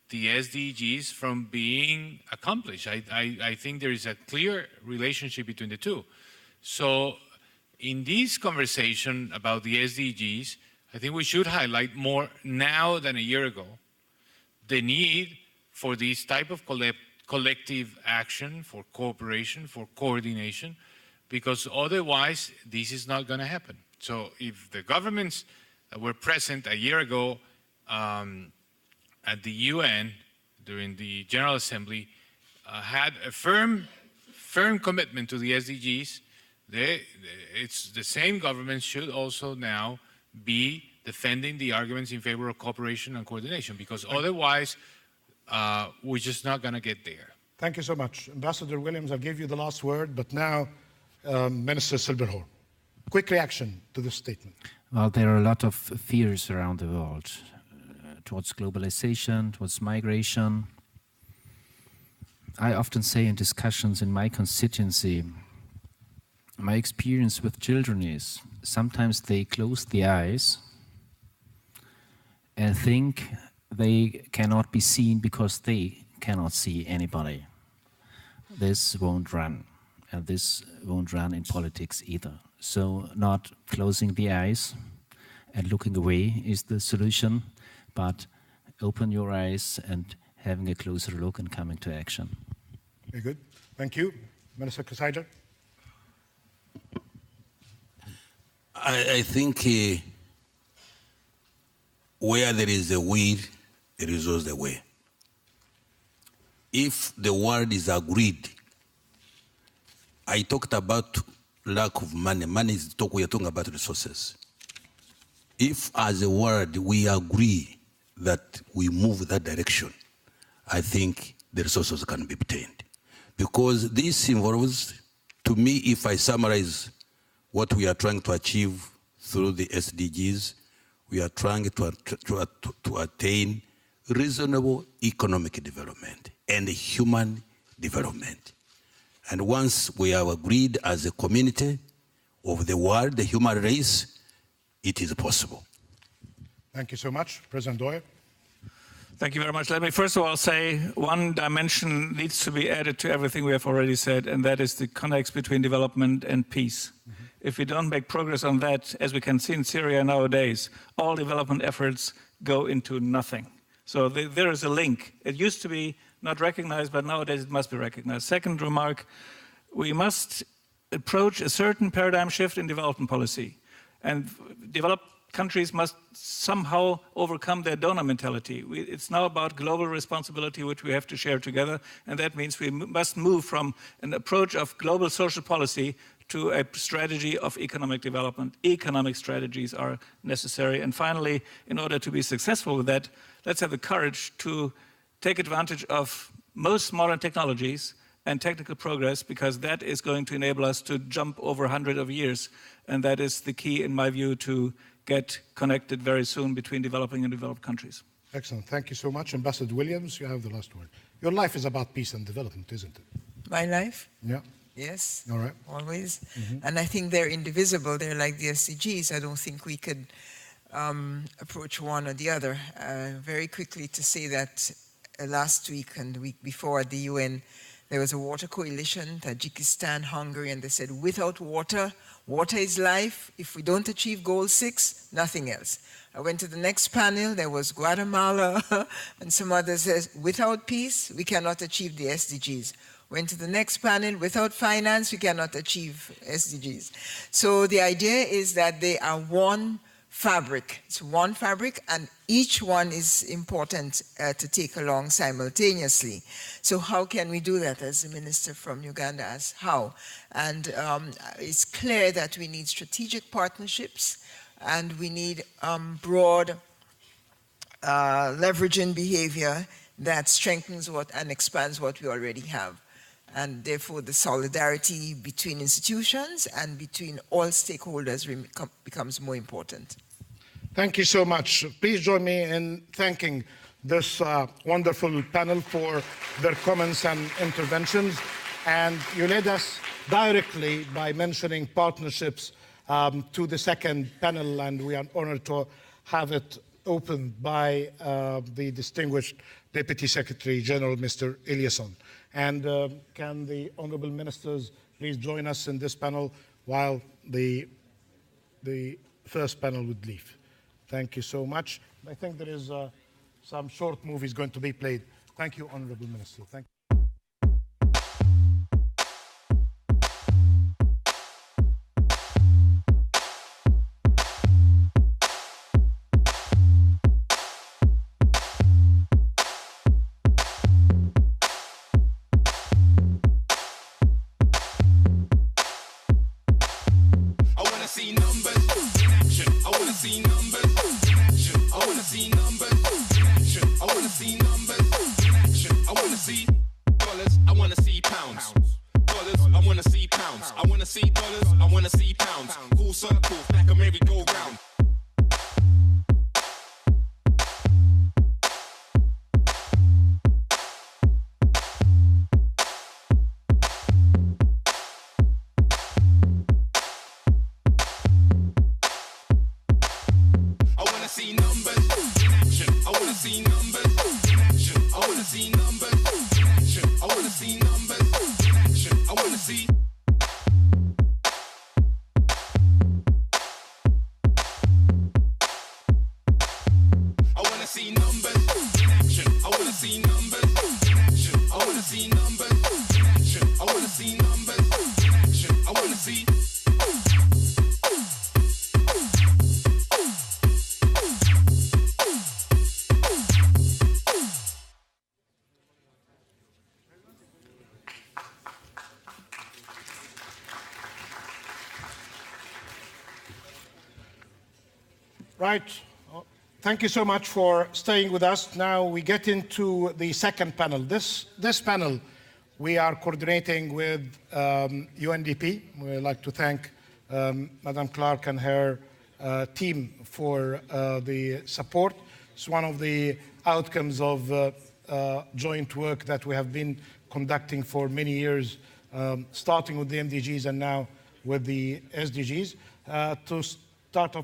the SDGs from being accomplished. I think there is a clear relationship between the two. So in this conversation about the SDGs, I think we should highlight more now than a year ago the need for this type of collective action, for cooperation, for coordination, because otherwise this is not going to happen. So if the governments that were present a year ago at the UN during the General Assembly had a firm commitment to the SDGs, it's the same government should also now be defending the arguments in favor of cooperation and coordination, because otherwise we're just not going to get there. Thank you so much. Ambassador Williams, I'll give you the last word, but now Minister Silberhorn. Quick reaction to this statement. Well, there are a lot of fears around the world towards globalization, towards migration. I often say in discussions in my constituency, my experience with children is sometimes they close the eyes and think they cannot be seen because they cannot see anybody. This won't run, and this won't run in politics either. So not closing the eyes and looking away is the solution, but open your eyes and having a closer look and coming to action. Very good. Thank you. Minister Kasaider. I think where there is a will, there is always a way. If the world is agreed, I talked about lack of money. Money is we are talking about resources. If as a world we agree that we move that direction, I think the resources can be obtained. Because this involves, to me, if I summarize what we are trying to achieve through the SDGs, we are trying to attain reasonable economic development and human development. And once we have agreed as a community of the world, the human race, it is possible. Thank you so much. President Doyle. Thank you very much. Let me first of all say one dimension needs to be added to everything we have already said, and that is the connection between development and peace. Mm-hmm. If we don't make progress on that, as we can see in Syria nowadays, all development efforts go into nothing. So there is a link. It used to be not recognized, but nowadays it must be recognized. Second remark, we must approach a certain paradigm shift in development policy. And developed countries must somehow overcome their donor mentality. It's now about global responsibility, which we have to share together. And that means we must move from an approach of global social policy to a strategy of economic development. Economic strategies are necessary. And finally, in order to be successful with that, let's have the courage to take advantage of most modern technologies and technical progress, because that is going to enable us to jump over 100 of years. And that is the key, in my view, to get connected very soon between developing and developed countries. Excellent. Thank you so much. Ambassador Williams, you have the last word. Your life is about peace and development, isn't it? My life? Yeah. Yes. All right. Always. Mm-hmm. And I think they're indivisible. They're like the SDGs. I don't think we could approach one or the other. Very quickly to say that last week and the week before at the UN, there was a water coalition, Tajikistan, Hungary, and they said, without water, water is life. If we don't achieve goal 6, nothing else. I went to the next panel, there was Guatemala and some others says, without peace, we cannot achieve the SDGs. Went to the next panel, without finance, we cannot achieve SDGs. So the idea is that they are one fabric. It's one fabric, and each one is important to take along simultaneously. So how can we do that, as the minister from Uganda asked? How? And it's clear that we need strategic partnerships, and we need broad leveraging behavior that strengthens and expands what we already have. And therefore, the solidarity between institutions and between all stakeholders becomes more important. Thank you so much. Please join me in thanking this wonderful panel for their comments and interventions. And you led us directly by mentioning partnerships to the second panel, and we are honored to have it opened by the distinguished Deputy Secretary General, Mr. Eliasson. And can the honorable ministers please join us in this panel while the first panel would leave. Thank you so much. I think there is some short movies going to be played. Thank you, honorable minister. Thank you. Right. Thank you so much for staying with us. Now we get into the second panel. This panel, we are coordinating with UNDP. We'd like to thank Madam Clark and her team for the support. It's one of the outcomes of joint work that we have been conducting for many years, starting with the MDGs and now with the SDGs. To start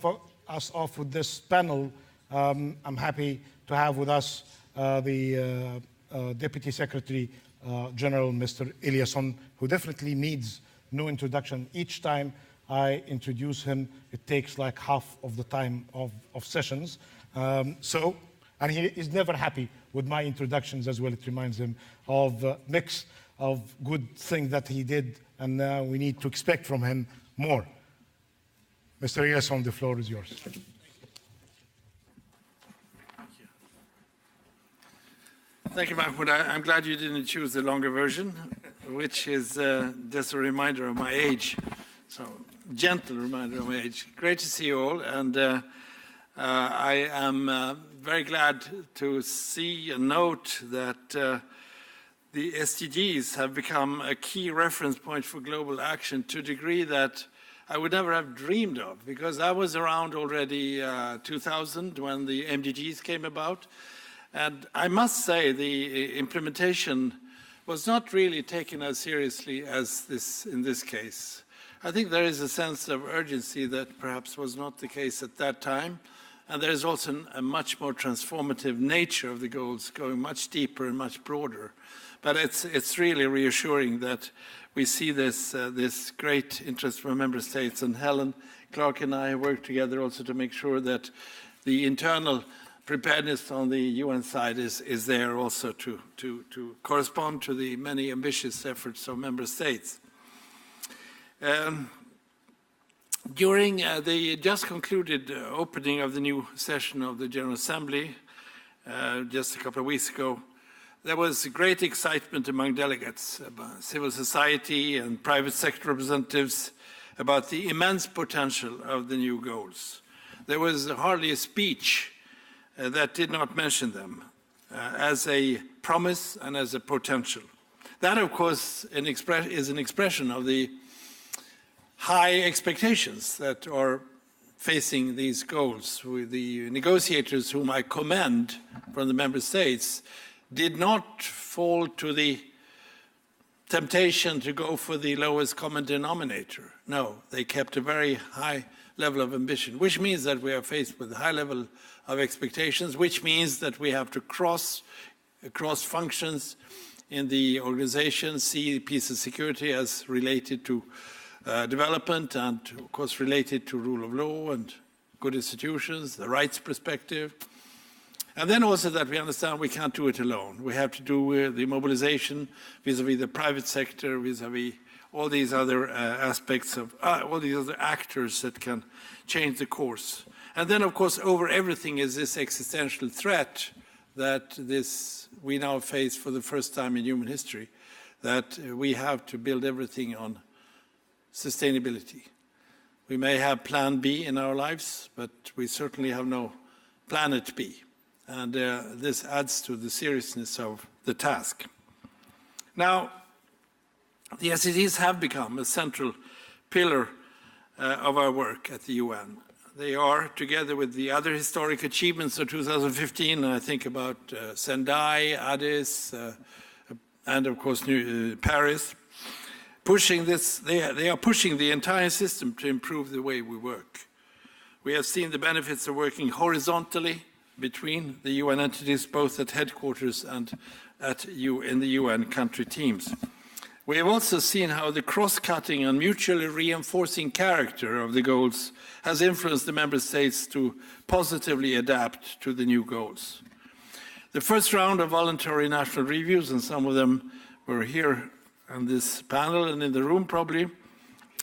us off with this panel, I'm happy to have with us the Deputy Secretary General, Mr. Eliasson, who definitely needs no introduction. Each time I introduce him, it takes like half of the time of sessions. And he is never happy with my introductions as well. It reminds him of a mix of good things that he did, and we need to expect from him more. Mr. Eliasson, the floor is yours. Thank you, Mahmoud. I'm glad you didn't choose the longer version, which is just a reminder of my age. So, gentle reminder of my age. Great to see you all, and I am very glad to see and note that the SDGs have become a key reference point for global action to a degree that I would never have dreamed of, because I was around already 2000 when the MDGs came about. And I must say the implementation was not really taken as seriously as this in this case. I think there is a sense of urgency that perhaps was not the case at that time. And there is also a much more transformative nature of the goals, going much deeper and much broader. But it's really reassuring that we see this great interest from member states. And Helen Clark and I worked together also to make sure that the internal preparedness on the UN side is there also to correspond to the many ambitious efforts of member states. During the just concluded opening of the new session of the General Assembly, just a couple of weeks ago, there was great excitement among delegates, civil society and private sector representatives about the immense potential of the new goals. There was hardly a speech that did not mention them as a promise and as a potential. That, of course, is an expression of the high expectations that are facing these goals. With the negotiators whom I commend from the member states did not fall to the temptation to go for the lowest common denominator. No, they kept a very high level of ambition, which means that we are faced with a high level of expectations, which means that we have to cross functions in the organization, see peace and security as related to development and, of course, related to rule of law and good institutions, the rights perspective. And then also that we understand we can't do it alone. We have to do the mobilization vis-à-vis the private sector, vis-à-vis all these other aspects of, all these other actors that can change the course. And then, of course, over everything is this existential threat that we now face for the first time in human history, that we have to build everything on sustainability. We may have plan B in our lives, but we certainly have no planet B. And this adds to the seriousness of the task. Now, the SDGs have become a central pillar of our work at the UN. They are, together with the other historic achievements of 2015, I think about Sendai, Addis, and of course Paris, pushing this, they are pushing the entire system to improve the way we work. We have seen the benefits of working horizontally between the UN entities, both at headquarters and in the UN country teams. We have also seen how the cross-cutting and mutually reinforcing character of the goals has influenced the member states to positively adapt to the new goals. The first round of voluntary national reviews, and some of them were here on this panel and in the room probably,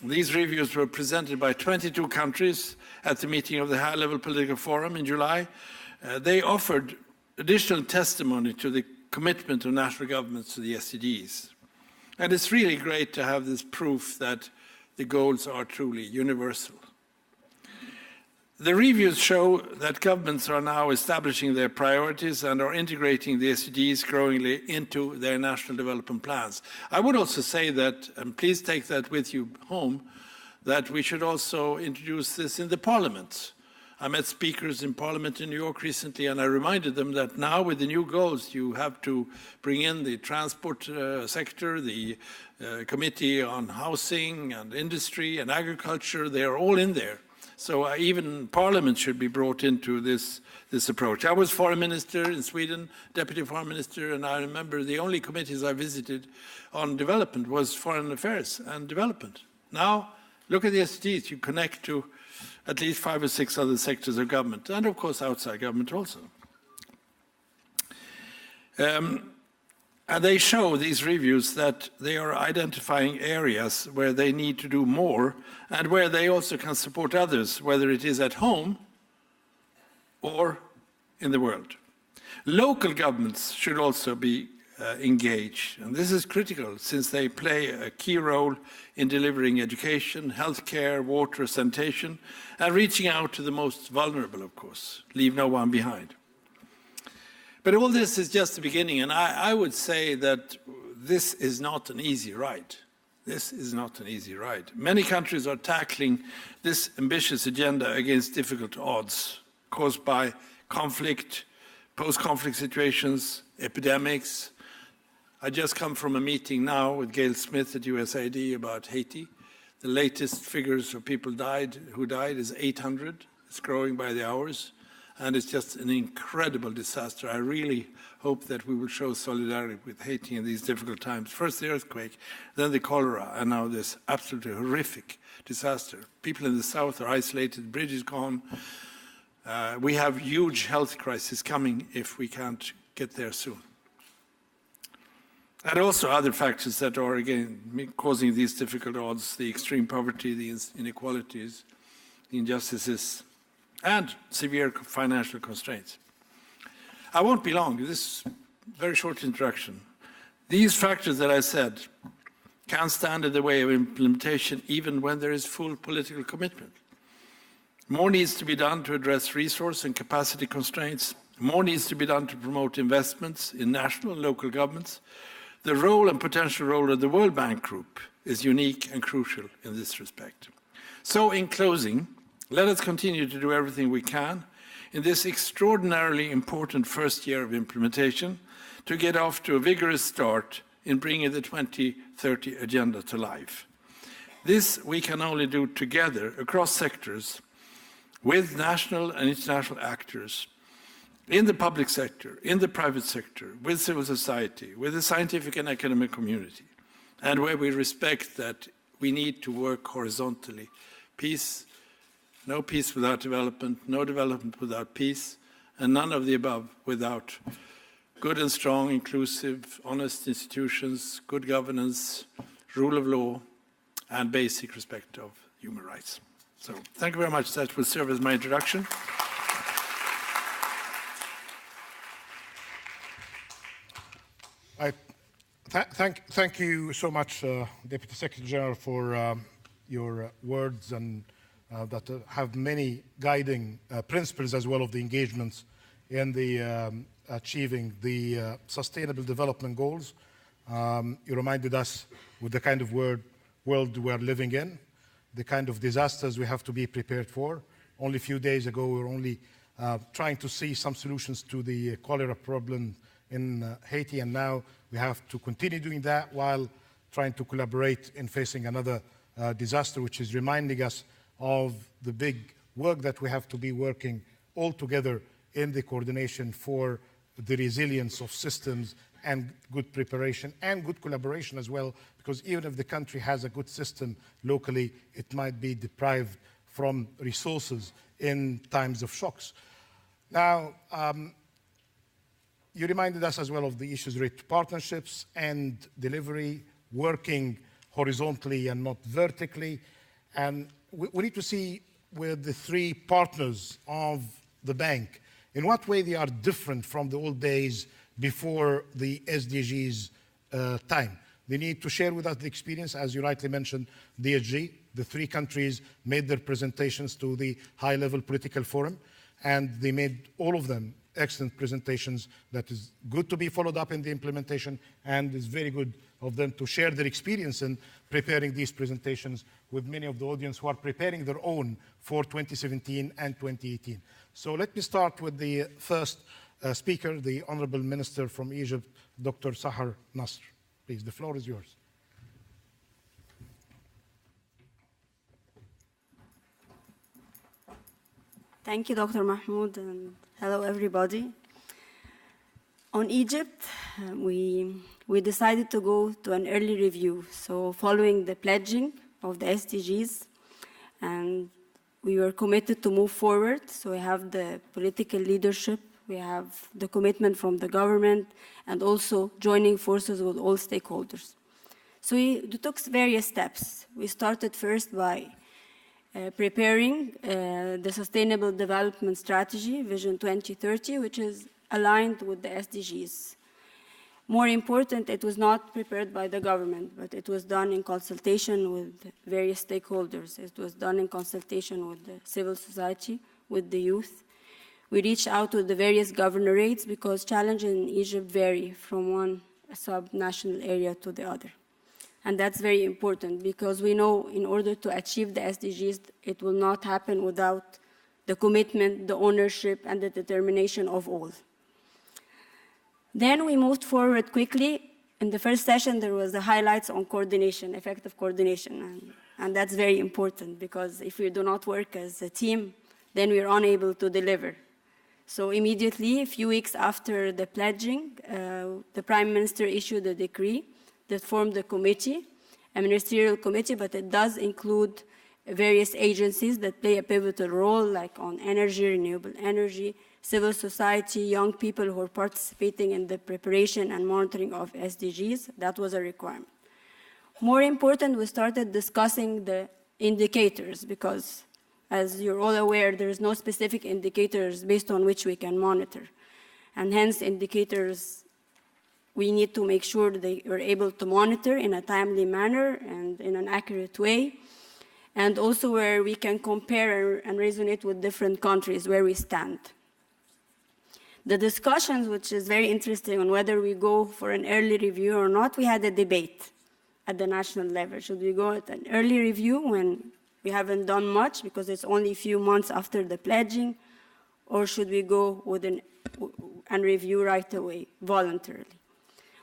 these reviews were presented by 22 countries at the meeting of the High-Level Political Forum in July. They offered additional testimony to the commitment of national governments to the SDGs. And it's really great to have this proof that the goals are truly universal. The reviews show that governments are now establishing their priorities and are integrating the SDGs growingly into their national development plans. I would also say that, and please take that with you home, that we should also introduce this in the parliaments. I met speakers in Parliament in New York recently, and I reminded them that now with the new goals, you have to bring in the transport sector, the Committee on Housing and Industry and Agriculture. They are all in there. So even Parliament should be brought into this approach. I was Foreign Minister in Sweden, Deputy Foreign Minister, and I remember the only committees I visited on development was Foreign Affairs and Development. Now, look at the SDGs. You connect to at least 5 or 6 other sectors of government, and of course outside government also. And they show, these reviews, that they are identifying areas where they need to do more and where they also can support others, whether it is at home or in the world. Local governments should also be engaged, and this is critical since they play a key role in delivering education, healthcare, water, sanitation, and reaching out to the most vulnerable, of course. Leave no one behind. But all this is just the beginning, and I would say that this is not an easy ride. This is not an easy ride. Many countries are tackling this ambitious agenda against difficult odds caused by conflict, post-conflict situations, epidemics. I just come from a meeting now with Gail Smith at USAID about Haiti. The latest figures of people who died is 800. It's growing by the hours, and it's just an incredible disaster. I really hope that we will show solidarity with Haiti in these difficult times. First the earthquake, then the cholera, and now this absolutely horrific disaster. People in the south are isolated, the bridge is gone. We have huge health crisis coming if we can't get there soon. And also other factors that are, again, causing these difficult odds, the extreme poverty, the inequalities, the injustices, and severe financial constraints. I won't be long. This is a very short introduction. These factors that I said can stand in the way of implementation even when there is full political commitment. More needs to be done to address resource and capacity constraints. More needs to be done to promote investments in national and local governments. The role and potential role of the World Bank Group is unique and crucial in this respect. So in closing, let us continue to do everything we can in this extraordinarily important first year of implementation to get off to a vigorous start in bringing the 2030 agenda to life. This we can only do together across sectors with national and international actors in the public sector, in the private sector, with civil society, with the scientific and academic community, and where we respect that we need to work horizontally. Peace, no peace without development, no development without peace, and none of the above without good and strong, inclusive, honest institutions, good governance, rule of law, and basic respect of human rights. So thank you very much. That will serve as my introduction. Thank you so much, Deputy Secretary General, for your words and that have many guiding principles as well of the engagements in the achieving the Sustainable Development Goals. You reminded us with the kind of world we're living in, the kind of disasters we have to be prepared for. Only a few days ago, we were only trying to see some solutions to the cholera problem in Haiti, and now we have to continue doing that while trying to collaborate in facing another disaster, which is reminding us of the big work that we have to be working all together in the coordination for the resilience of systems and good preparation and good collaboration as well, because even if the country has a good system locally, it might be deprived from resources in times of shocks. Now, you reminded us as well of the issues related to partnerships and delivery, working horizontally and not vertically. And we need to see with the three partners of the bank, in what way they are different from the old days before the SDGs time. They need to share with us the experience, as you rightly mentioned, DSG. The three countries made their presentations to the high-level political forum, and they made all of them excellent presentations that is good to be followed up in the implementation, and it's very good of them to share their experience in preparing these presentations with many of the audience who are preparing their own for 2017 and 2018. So let me start with the first speaker, the Honorable Minister from Egypt, Dr. Sahar Nasr. Please, the floor is yours. Thank you, Dr. Mahmoud, and hello, everybody. On Egypt, we decided to go to an early review. So following the pledging of the SDGs, and we were committed to move forward. So we have the political leadership, we have the commitment from the government, and also joining forces with all stakeholders. So we took various steps. We started first by preparing the Sustainable Development Strategy, Vision 2030, which is aligned with the SDGs. More important, it was not prepared by the government, but it was done in consultation with various stakeholders. It was done in consultation with the civil society, with the youth. We reached out to the various governorates because challenges in Egypt vary from one sub-national area to the other. And that's very important because we know in order to achieve the SDGs, it will not happen without the commitment, the ownership, and the determination of all. Then we moved forward quickly. In the first session, there was the highlights on coordination, effective coordination. And that's very important because if we do not work as a team, then we are unable to deliver. So immediately, a few weeks after the pledging, the Prime Minister issued a decree that formed a committee, a ministerial committee, but it does include various agencies that play a pivotal role, like on energy, renewable energy, civil society, young people who are participating in the preparation and monitoring of SDGs. That was a requirement. More important, we started discussing the indicators because, as you're all aware, there is no specific indicators based on which we can monitor. And hence, indicators, we need to make sure they are able to monitor in a timely manner and in an accurate way, and also where we can compare and resonate with different countries where we stand. The discussions, which is very interesting on whether we go for an early review or not, we had a debate at the national level. Should we go at an early review when we haven't done much because it's only a few months after the pledging, or should we go with and review right away, voluntarily?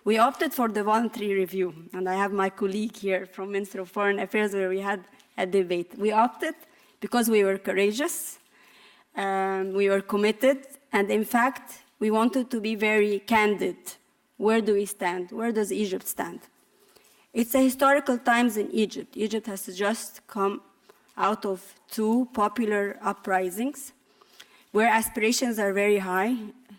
We opted for the voluntary review, and I have my colleague here from Ministry of Foreign Affairs where we had a debate. We opted because we were courageous, we were committed, and in fact, we wanted to be very candid. Where do we stand? Where does Egypt stand? It's a historical times in Egypt. Egypt has just come out of 2 popular uprisings where aspirations are very high.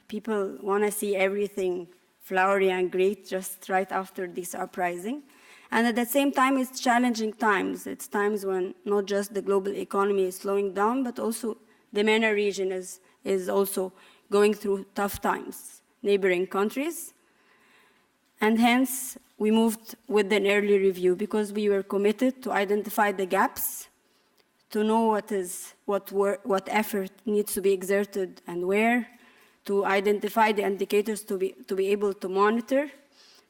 People want to see everything flowery and great just right after this uprising. And at the same time, it's challenging times. It's times when not just the global economy is slowing down, but also the MENA region is also going through tough times, neighboring countries. And hence, we moved with an early review because we were committed to identify the gaps, to know what effort needs to be exerted and where, to identify the indicators to be able to monitor,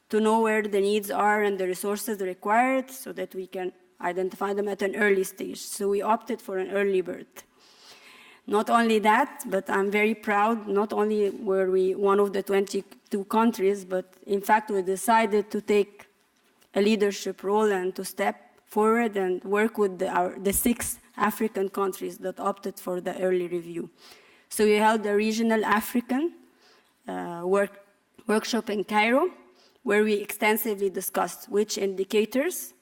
to know where the needs are and the resources required so that we can identify them at an early stage. So we opted for an early birth. Not only that, but I'm very proud, not only were we one of the 22 countries, but in fact we decided to take a leadership role and to step forward and work with the 6 African countries that opted for the early review. So we held a regional African workshop in Cairo, where we extensively discussed which indicators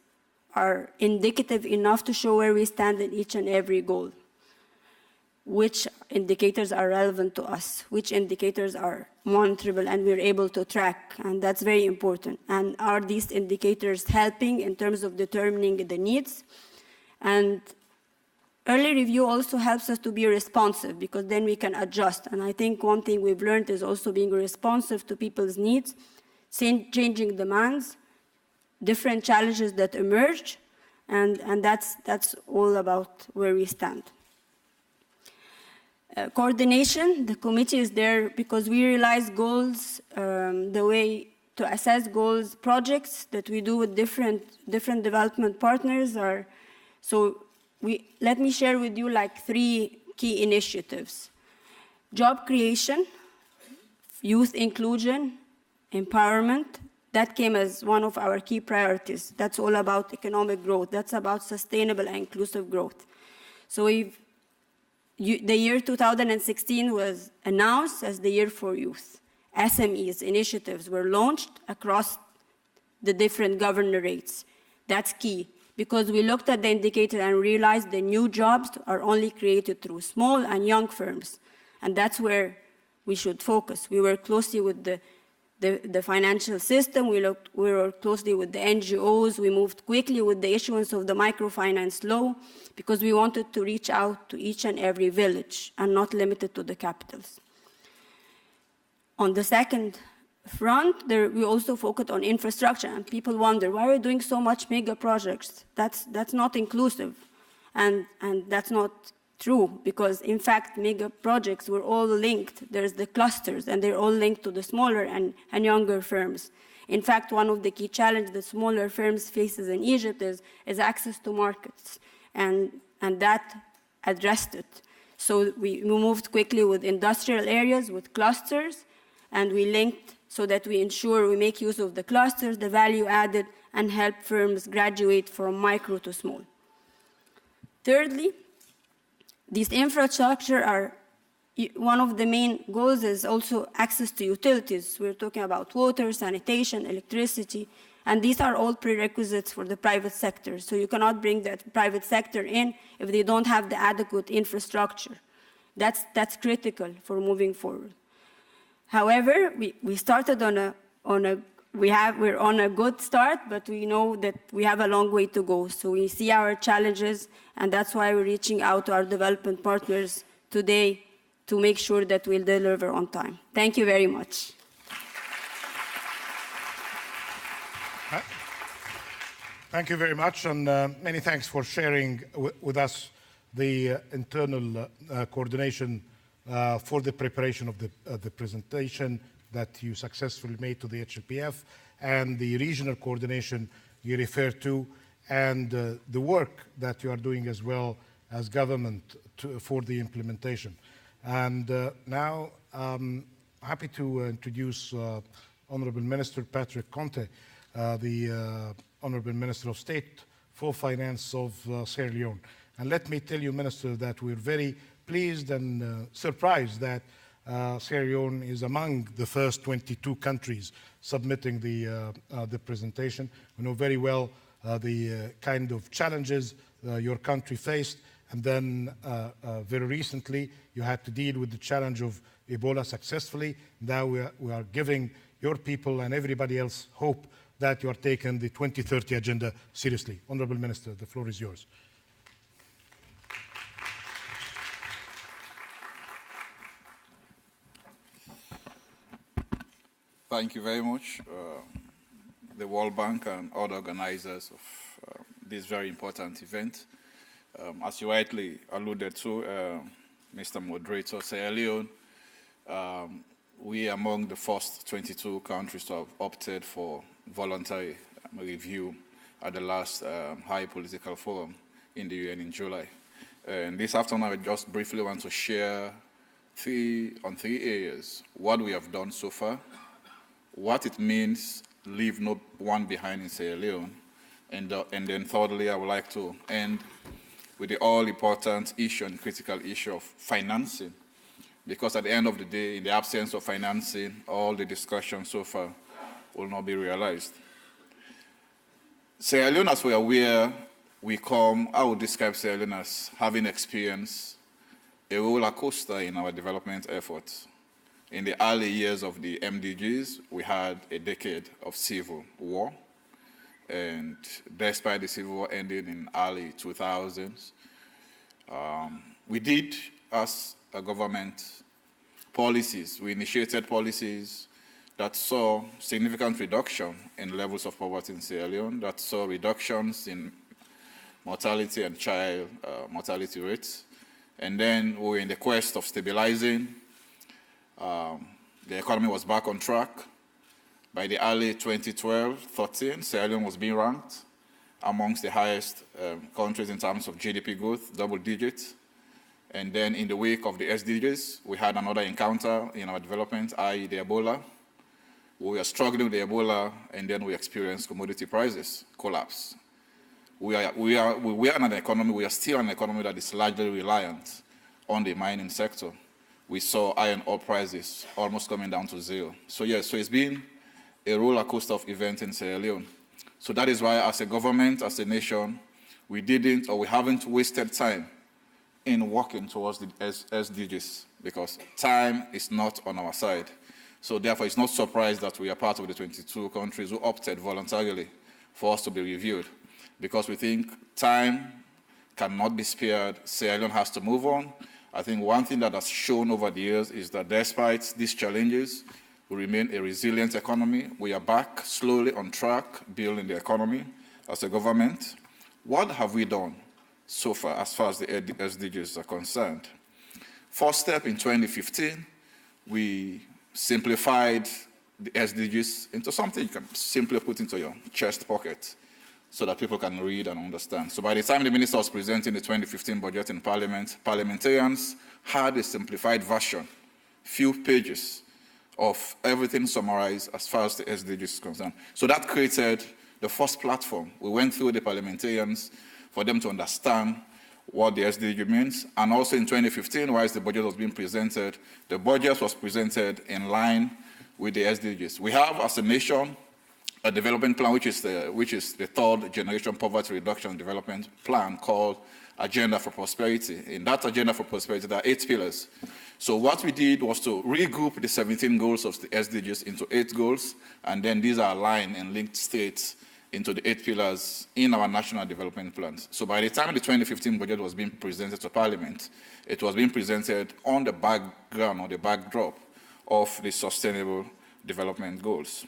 are indicative enough to show where we stand in each and every goal, which indicators are relevant to us, which indicators are monitorable and we're able to track, and that's very important. And are these indicators helping in terms of determining the needs? And early review also helps us to be responsive because then we can adjust. And I think one thing we've learned is also being responsive to people's needs, changing demands, different challenges that emerge, and that's all about where we stand. Coordination, the committee is there because we realize goals, the way to assess goals, projects that we do with different development partners are, so let me share with you like 3 key initiatives. Job creation, youth inclusion, empowerment, that came as one of our key priorities. That's all about economic growth. That's about sustainable and inclusive growth. So the year 2016 was announced as the year for youth. SMEs, initiatives were launched across the different governorates. That's key because we looked at the indicator and realized the new jobs are only created through small and young firms. And that's where we should focus. We work closely with the financial system, we worked closely with the NGOs, we moved quickly with the issuance of the microfinance law because we wanted to reach out to each and every village and not limit it to the capitals. On the second front, we also focused on infrastructure, and people wonder, why are you doing so much mega projects? That's not inclusive, and that's not true, because in fact, mega projects were all linked. There's the clusters, and they're all linked to the smaller and younger firms. In fact, one of the key challenges that smaller firms faces in Egypt is access to markets, and that addressed it. So we moved quickly with industrial areas, with clusters, and we linked so that we ensure we make use of the clusters, the value added, and help firms graduate from micro to small. Thirdly, these infrastructure are, one of the main goals is also access to utilities. We're talking about water, sanitation, electricity, and these are all prerequisites for the private sector. So you cannot bring the private sector in if they don't have the adequate infrastructure. That's critical for moving forward. However, we started we're on a good start, but we know that we have a long way to go. So we see our challenges, and that's why we're reaching out to our development partners today to make sure that we'll deliver on time. Thank you very much. Thank you very much, and many thanks for sharing with us the internal coordination for the preparation of the presentation that you successfully made to the HLPF, and the regional coordination you referred to, and the work that you are doing as well as government for the implementation. And now I'm happy to introduce Honorable Minister Patrick Conte, the Honorable Minister of State for Finance of Sierra Leone. And let me tell you, Minister, that we're very pleased and surprised that Sierra Leone is among the first 22 countries submitting the presentation. We know very well the kind of challenges your country faced, and then very recently you had to deal with the challenge of Ebola successfully. Now we are giving your people and everybody else hope that you are taking the 2030 agenda seriously. Honorable Minister, the floor is yours. Thank you very much, the World Bank and other organizers of this very important event. As you rightly alluded to, Mr. Moderator, Sierra Leone, we are among the first 22 countries to have opted for voluntary review at the last High Political Forum in the UN in July. And this afternoon, I just briefly want to share three areas: what we have done so far, what it means leave no one behind in Sierra Leone, and then thirdly, I would like to end with the all-important issue and critical issue of financing, because at the end of the day, in the absence of financing, all the discussion so far will not be realized. Sierra Leone, as we are aware, I would describe Sierra Leone as having experienced a roller coaster in our development efforts. In the early years of the MDGs, we had a decade of civil war. And despite the civil war ending in early 2000s, we did, as a government, policies. We initiated policies that saw significant reduction in levels of poverty in Sierra Leone, that saw reductions in mortality and child mortality rates. And then we were in the quest of stabilizing. The economy was back on track. By the early 2012-13, Sierra Leone was being ranked amongst the highest countries in terms of GDP growth, double digits. And then in the wake of the SDGs, we had another encounter in our development, i.e. the Ebola. We were struggling with the Ebola, and then we experienced commodity prices collapse. We are an economy, we are still an economy that is largely reliant on the mining sector. We saw iron ore prices almost coming down to zero. So yes, so it's been a roller coaster of events in Sierra Leone. So that is why, as a government, as a nation, we haven't wasted time in working towards the SDGs, because time is not on our side. So therefore, it's not surprised that we are part of the 22 countries who opted voluntarily for us to be reviewed, because we think time cannot be spared. Sierra Leone has to move on. I think one thing that has shown over the years is that despite these challenges, we remain a resilient economy. We are back slowly on track, building the economy as a government. What have we done so far as the SDGs are concerned? First step, in 2015, we simplified the SDGs into something you can simply put into your chest pocket so that people can read and understand. So by the time the minister was presenting the 2015 budget in Parliament, parliamentarians had a simplified version, few pages of everything summarized as far as the SDGs is concerned. So that created the first platform. We went through the parliamentarians for them to understand what the SDG means. And also in 2015, whilst the budget was being presented, the budget was presented in line with the SDGs. We have, as a nation, a development plan, which is the third generation poverty reduction development plan called Agenda for Prosperity. In that Agenda for Prosperity, there are 8 pillars. So what we did was to regroup the 17 goals of the SDGs into 8 goals, and then these are aligned and linked straight into the 8 pillars in our national development plans. So by the time the 2015 budget was being presented to Parliament, it was being presented on the background or the backdrop of the Sustainable Development Goals.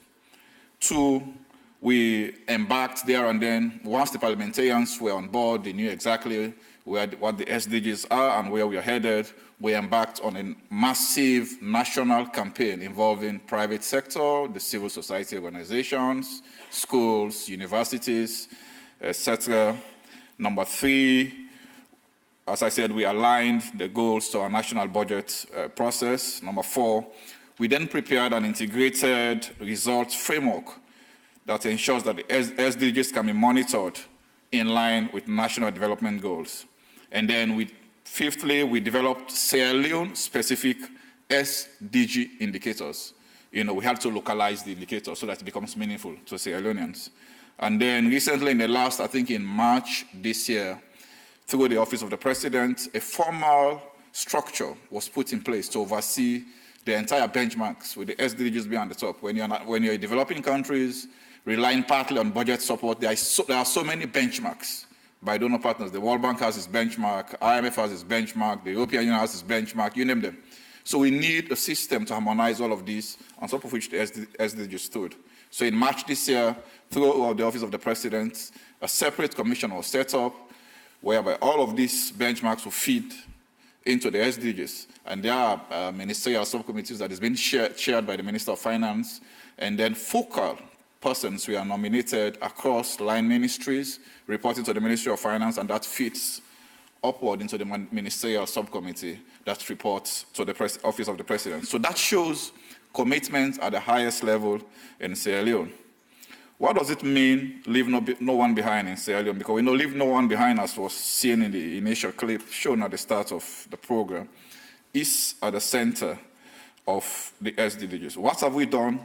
2, we embarked there and then. Once the parliamentarians were on board, they knew exactly what the SDGs are and where we are headed. We embarked on a massive national campaign involving private sector, the civil society organizations, schools, universities, etc. Number 3, as I said, we aligned the goals to our national budget process. Number 4, we then prepared an integrated results framework that ensures that the SDGs can be monitored in line with national development goals. And then fifthly, we developed Sierra Leone-specific SDG indicators. We had to localize the indicators so that it becomes meaningful to Sierra Leoneans. And then recently, I think in March this year, through the Office of the President, a formal structure was put in place to oversee the entire benchmarks, with the SDGs being on the top. When you're in developing countries, relying partly on budget support, there are so many benchmarks by donor partners. The World Bank has its benchmark, IMF has its benchmark, the European Union has its benchmark, you name them. So we need a system to harmonize all of these, on top of which the SDGs stood. So in March this year, through the Office of the President, a separate commission was set up, whereby all of these benchmarks will feed into the SDGs. And there are ministerial subcommittees that is being chaired by the Minister of Finance, and then focal persons who are nominated across line ministries, reporting to the Ministry of Finance, and that fits upward into the ministerial subcommittee that reports to the Office of the President. So that shows commitment at the highest level in Sierra Leone. What does it mean, leave no one behind in Sierra Leone? Because we know leave no one behind, as was seen in the initial clip shown at the start of the program, is at the center of the SDGs. What have we done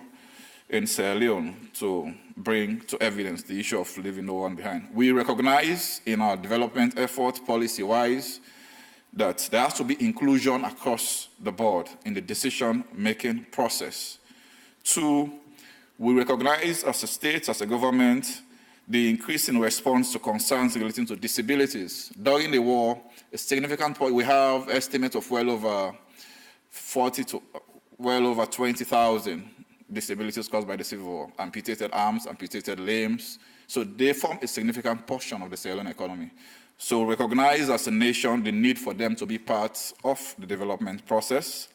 in Sierra Leone to bring to evidence the issue of leaving no one behind? We recognize in our development effort, policy-wise, that there has to be inclusion across the board in the decision-making process. 2, we recognize as a state, as a government, the increasing response to concerns relating to disabilities. During the war, a significant point, we have estimates of well over 20,000 disabilities caused by the Civil War, amputated arms, amputated limbs. So they form a significant portion of the Sierra Leone economy. So recognize as a nation the need for them to be part of the development process.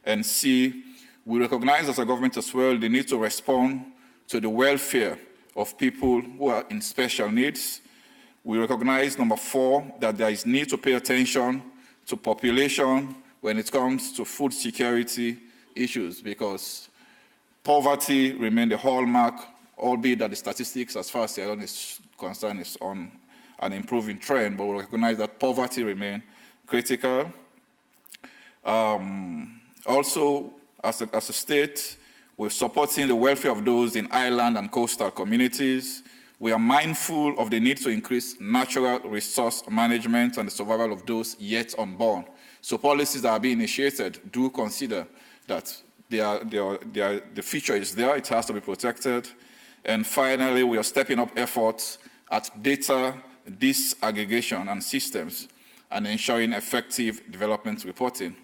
And C, we recognize as a government as well the need to respond to the welfare of people who are in special needs. We recognize, number 4, that there is need to pay attention to population when it comes to food security issues, because poverty remains the hallmark, albeit that the statistics as far as Sierra Leone is concerned is on an improving trend, but we recognize that poverty remains critical. Also, as a state, we're supporting the welfare of those in island and coastal communities. We are mindful of the need to increase natural resource management and the survival of those yet unborn. So policies that are being initiated do consider that the future is there, it has to be protected. And finally, we are stepping up efforts at data disaggregation and systems and ensuring effective development reporting.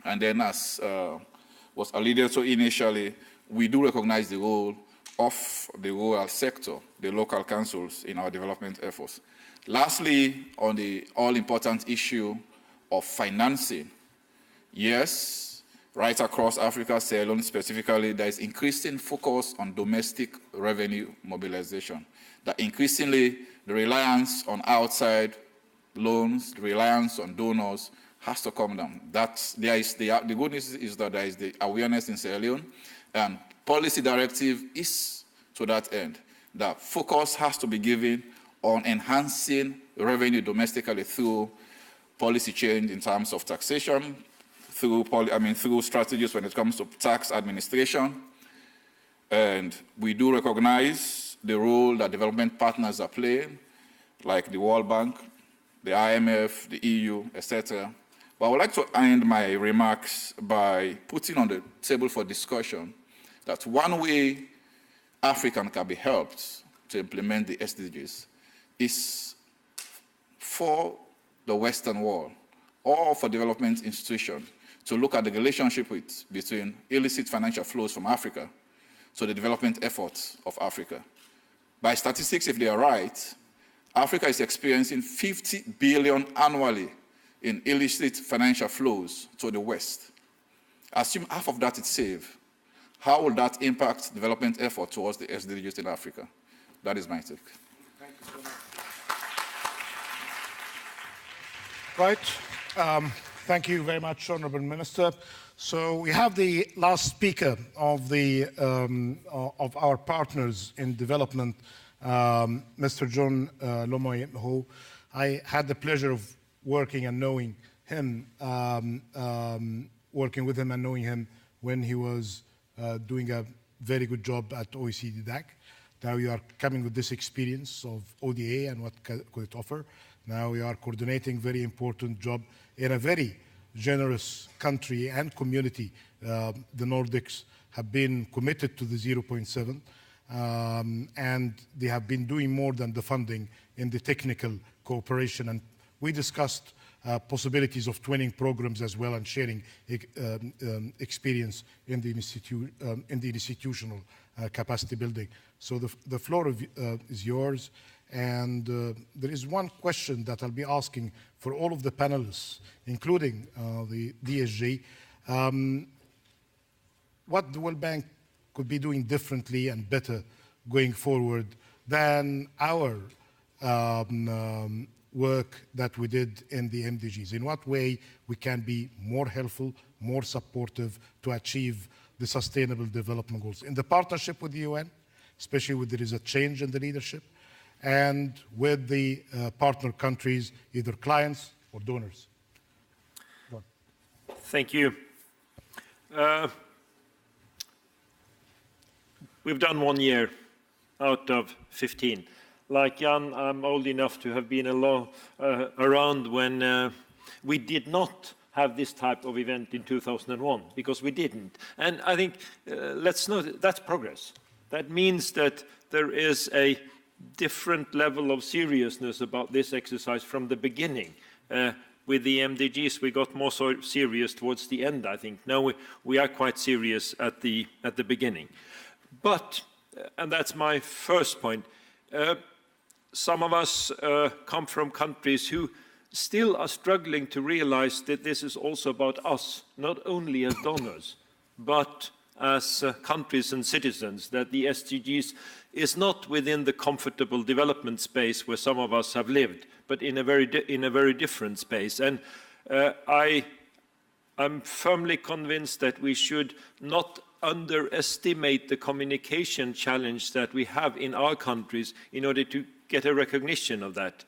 And then, as was alluded to initially, we do recognize the role of the rural sector, the local councils, in our development efforts. Lastly, on the all-important issue of financing, yes, right across Africa, Sierra Leone specifically, there is increasing focus on domestic revenue mobilization. That increasingly, the reliance on outside loans, the reliance on donors has to come down. The good news is that there is the awareness in Sierra Leone, and policy directive is to that end. The focus has to be given on enhancing revenue domestically through policy change in terms of taxation, through strategies when it comes to tax administration, And we do recognize the role that development partners are playing, like the World Bank, the IMF, the EU, etc. But I would like to end my remarks by putting on the table for discussion that one way Africa can be helped to implement the SDGs is for the Western world or for development institutions to look at the relationship between illicit financial flows from Africa to the development efforts of Africa. By statistics, if they are right, Africa is experiencing 50 billion annually in illicit financial flows to the West. Assume half of that is saved. How will that impact development effort towards the SDGs in Africa? That is my take. Thank you so much. Right. Thank you very much, Honorable Minister. So we have the last speaker of of our partners in development, Mr. John Lomoy, who I had the pleasure of working and knowing him, working with him and knowing him when he was doing a very good job at OECD DAC. Now you are coming with this experience of ODA and what could it offer. Now we are coordinating very important job in a very generous country and community. The Nordics have been committed to the 0.7 and they have been doing more than the funding in the technical cooperation. And we discussed possibilities of twinning programs as well and sharing experience in the institutional capacity building. So the floor is yours. And there is one question that I'll be asking for all of the panelists, including the DSG. What the World Bank could be doing differently and better going forward than our work that we did in the MDGs? In what way we can be more helpful, more supportive to achieve the Sustainable Development Goals in the partnership with the UN, especially when there is a change in the leadership, and with the partner countries, either clients or donors? Thank you. We've done 1 year out of 15. Like Jan, I'm old enough to have been around when we did not have this type of event in 2001, because we didn't. And I think, let's note, that's progress. That means that there is a different level of seriousness about this exercise from the beginning. With the MDGs, we got more serious towards the end, I think. Now we are quite serious at the beginning. But, and that's my first point, some of us come from countries who still are struggling to realize that this is also about us, not only as donors, but as countries and citizens, that the SDGs is not within the comfortable development space where some of us have lived, but in a very different space. And I'm firmly convinced that we should not underestimate the communication challenge that we have in our countries in order to get a recognition of that.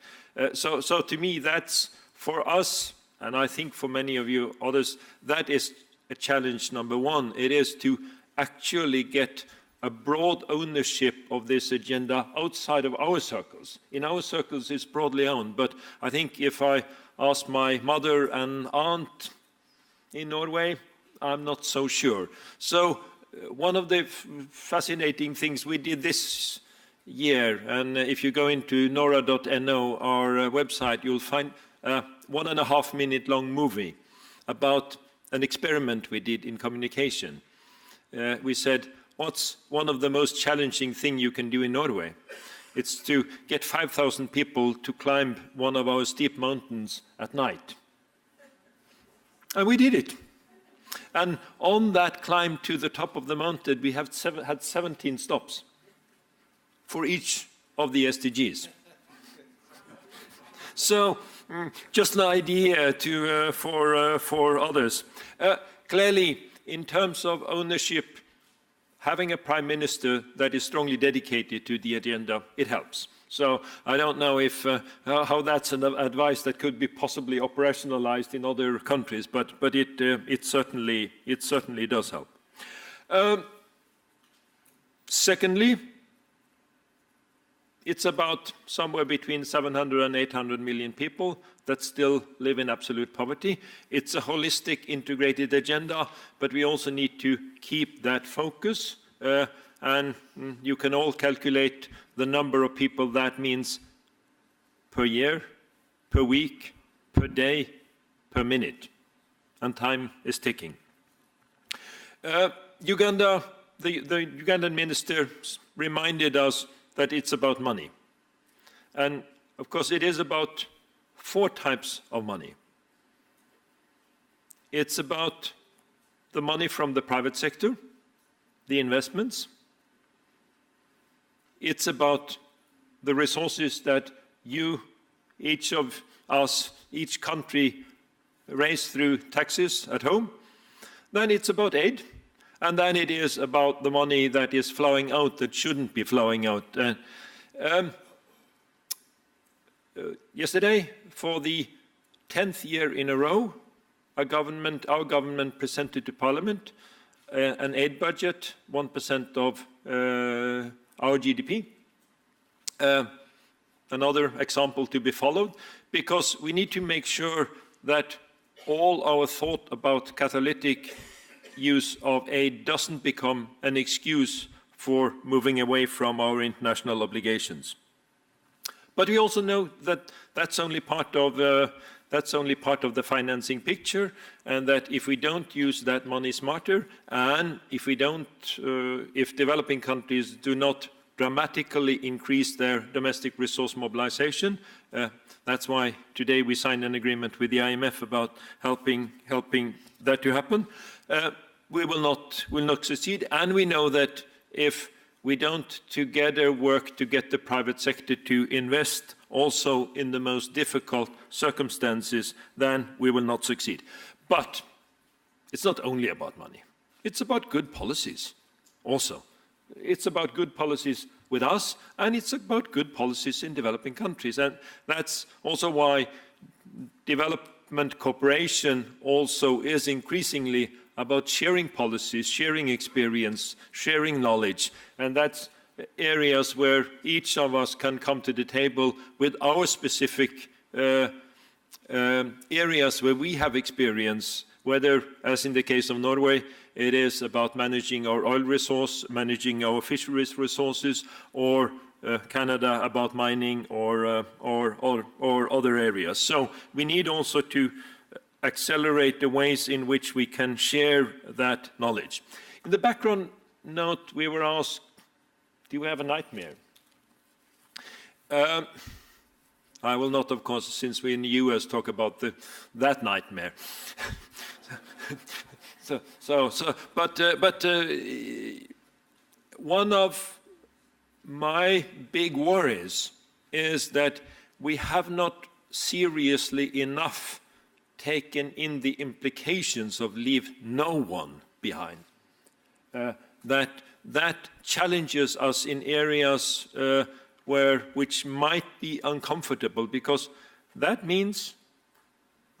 So to me, that's for us, and I think for many of you others, that is a challenge number one. It is to actually get a broad ownership of this agenda outside of our circles. In our circles, it's broadly owned, but I think if I ask my mother and aunt in Norway, I'm not so sure. So one of the fascinating things we did this year, and if you go into nora.no, our website, you'll find a 1.5 minute long movie about an experiment we did in communication. We said, what's one of the most challenging things you can do in Norway? It's to get 5,000 people to climb one of our steep mountains at night. And we did it. And on that climb to the top of the mountain, we had 17 stops for each of the SDGs. So, just an idea for others. Clearly, in terms of ownership, having a prime minister that is strongly dedicated to the agenda, it helps. So I don't know if how that's an advice that could be possibly operationalized in other countries, but it certainly does help. Secondly, it's about somewhere between 700 and 800 million people that still live in absolute poverty. It's a holistic, integrated agenda, but we also need to keep that focus. And you can all calculate the number of people that means per year, per week, per day, per minute. And time is ticking. Uganda, the Ugandan minister reminded us that it's about money. And of course, it is about 4 types of money. It's about the money from the private sector, the investments. It's about the resources that you, each of us, each country raise through taxes at home. Then it's about aid. And then it is about the money that is flowing out that shouldn't be flowing out. Yesterday, for the 10th year in a row, our government presented to Parliament an aid budget, 1% of our GDP. Another example to be followed, because we need to make sure that all our thought about catalytic use of aid doesn't become an excuse for moving away from our international obligations. But we also know that that's only part of the financing picture, and that if we don't use that money smarter, and if developing countries do not dramatically increase their domestic resource mobilization, that's why today we signed an agreement with the IMF about helping that to happen. We will not succeed, and we know that if we don't together work to get the private sector to invest also in the most difficult circumstances, then we will not succeed. But it's not only about money. It's about good policies also. It's about good policies with us, and it's about good policies in developing countries. And that's also why development cooperation also is increasingly about sharing policies, sharing experience, sharing knowledge. And that's areas where each of us can come to the table with our specific areas where we have experience, whether, as in the case of Norway, it is about managing our oil resource, managing our fisheries resources, or Canada about mining or other areas. So we need also to accelerate the ways in which we can share that knowledge. In the background note, we were asked, do we have a nightmare? I will not, of course, since we're in the US, talk about that nightmare. But one of my big worries is that we have not seriously enough taken in the implications of leave no one behind. That challenges us in areas which might be uncomfortable, because that means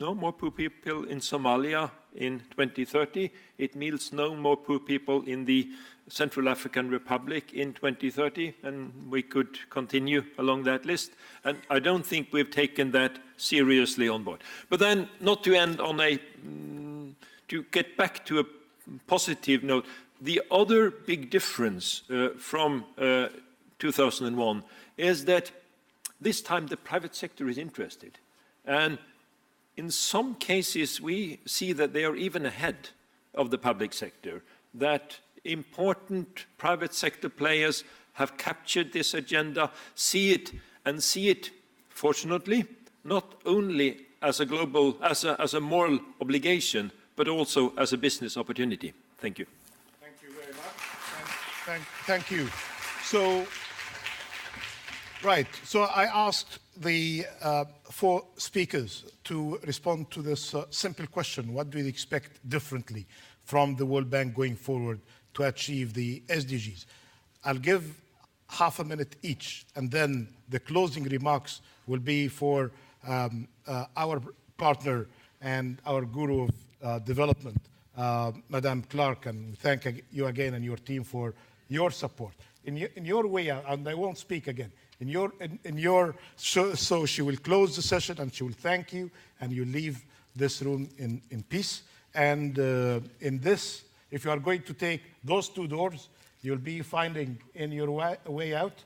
no more poor people in Somalia in 2030. It means no more poor people in the Central African Republic in 2030, and we could continue along that list. And I don't think we've taken that seriously on board. But then, not to end on to get back to a positive note, the other big difference from 2001 is that this time the private sector is interested. And in some cases, we see that they are even ahead of the public sector, that important private sector players have captured this agenda, see it, fortunately, not only as a global, as a moral obligation, but also as a business opportunity. Thank you. Thank you very much. Thank you. So, right. So I asked the 4 speakers to respond to this simple question: what do they expect differently from the World Bank going forward to achieve the SDGs? I'll give half a minute each, and then the closing remarks will be for our partner and our guru of development, Madame Clark, and thank you again and your team for your support. In your way out, and I won't speak again. So she will close the session and she will thank you, and you leave this room in peace. And in this, if you are going to take those 2 doors, you'll be finding in your way out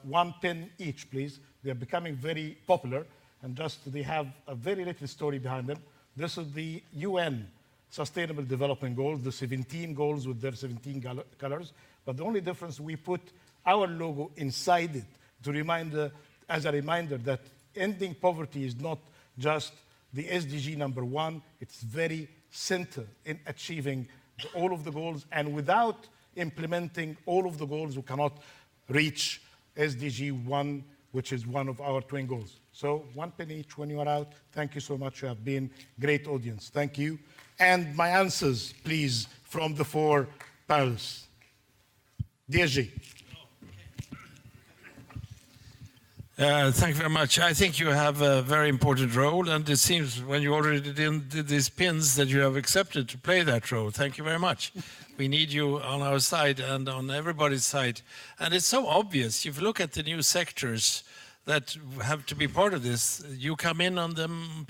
1 pin each, please. They're becoming very popular, and they have a very little story behind them. This is the UN Sustainable Development Goals, the 17 goals with their 17 colors. But the only difference, we put our logo inside it to as a reminder that ending poverty is not just the SDG number 1, it's very center in achieving all of the goals. And without implementing all of the goals, we cannot reach SDG 1, which is one of our twin goals. So 1 pin each when you are out. Thank you so much. You have been a great audience. Thank you. And my answers, please, from the 4 panelists. DSG. Thank you very much. I think you have a very important role, and it seems when you already did these pins that you have accepted to play that role. Thank you very much. We need you on our side and on everybody's side. And it's so obvious. If you look at the new sectors that have to be part of this, you come in on them,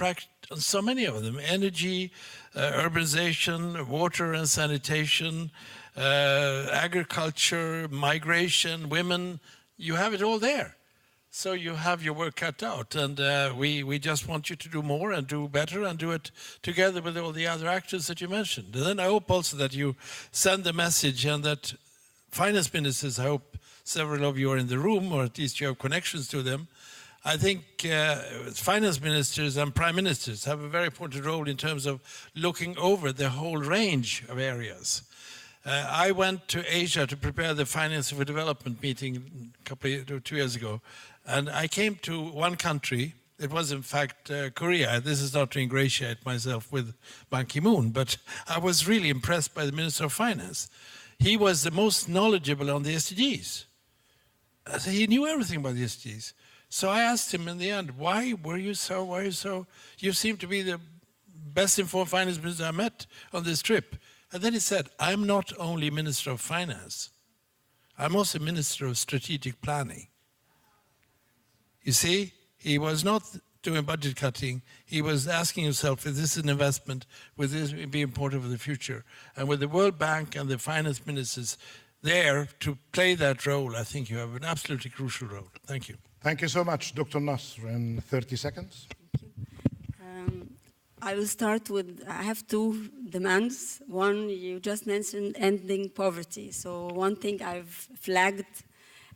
on so many of them: energy, urbanization, water and sanitation, agriculture, migration, women. You have it all there. So you have your work cut out, and we just want you to do more and do better and do it together with all the other actors that you mentioned. And then I hope also that you send the message, and that finance ministers, I hope several of you are in the room, or at least you have connections to them. I think finance ministers and prime ministers have a very important role in terms of looking over the whole range of areas. I went to Asia to prepare the Finance for Development meeting 2 years ago. And I came to one country. It was, in fact, Korea. This is not to ingratiate myself with Ban Ki-moon, but I was really impressed by the Minister of Finance. He was the most knowledgeable on the SDGs. He knew everything about the SDGs. So I asked him in the end, why are you so, you seem to be the best informed finance minister I met on this trip. And then he said, I'm not only Minister of Finance, I'm also Minister of Strategic Planning. You see, he was not doing budget cutting. He was asking himself, if this is an investment, will this be important for the future? And with the World Bank and the finance ministers there to play that role, I think you have an absolutely crucial role. Thank you. Thank you so much. Dr. Nasr, in 30 seconds. I will start with, I have 2 demands. One, you just mentioned ending poverty. So one thing I've flagged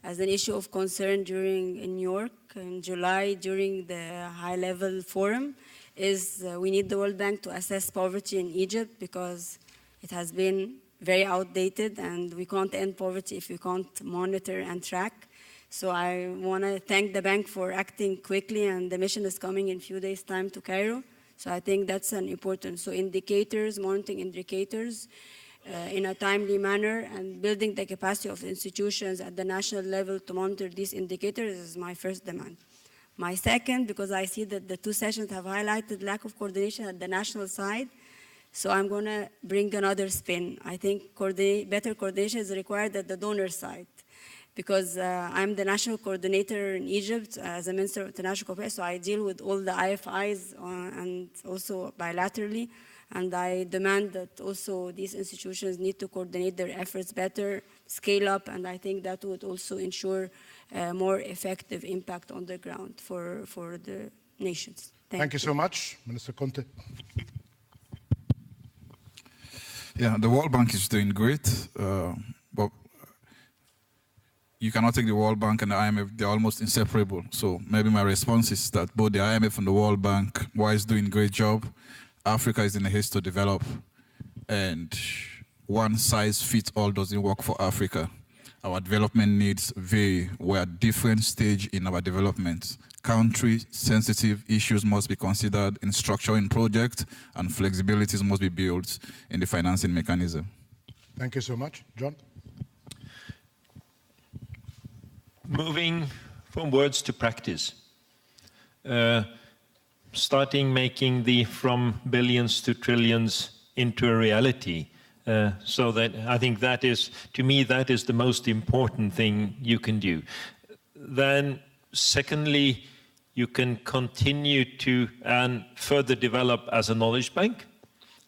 as an issue of concern in New York in July during the high-level forum is we need the World Bank to assess poverty in Egypt, because it has been very outdated, and we can't end poverty if we can't monitor and track. So I want to thank the bank for acting quickly, and the mission is coming in a few days' time to Cairo. So I think that's an important. So indicators, monitoring indicators in a timely manner, and building the capacity of institutions at the national level to monitor these indicators is my first demand. My second, because I see that the 2 sessions have highlighted lack of coordination at the national side, so I'm going to bring another spin. I think better coordination is required at the donor side, because I'm the national coordinator in Egypt as a Minister of International Cooperation, so I deal with all the IFIs and also bilaterally, and I demand that also these institutions need to coordinate their efforts better, scale up, and I think that would also ensure more effective impact on the ground for the nations. Thank you so much. Minister Conte. Yeah, the World Bank is doing great, but you cannot take the World Bank and the IMF, they're almost inseparable. So maybe my response is that both the IMF and the World Bank, while it's doing a great job, Africa is in a haste to develop, and one size fits all doesn't work for Africa. Our development needs vary. We're at different stage in our development. Country-sensitive issues must be considered in structuring projects, and flexibilities must be built in the financing mechanism. Thank you so much. John? Moving from words to practice. Starting making the from billions to trillions into a reality So that I think that is, to me, that is the most important thing you can do. Then, secondly, you can continue to and further develop as a knowledge bank,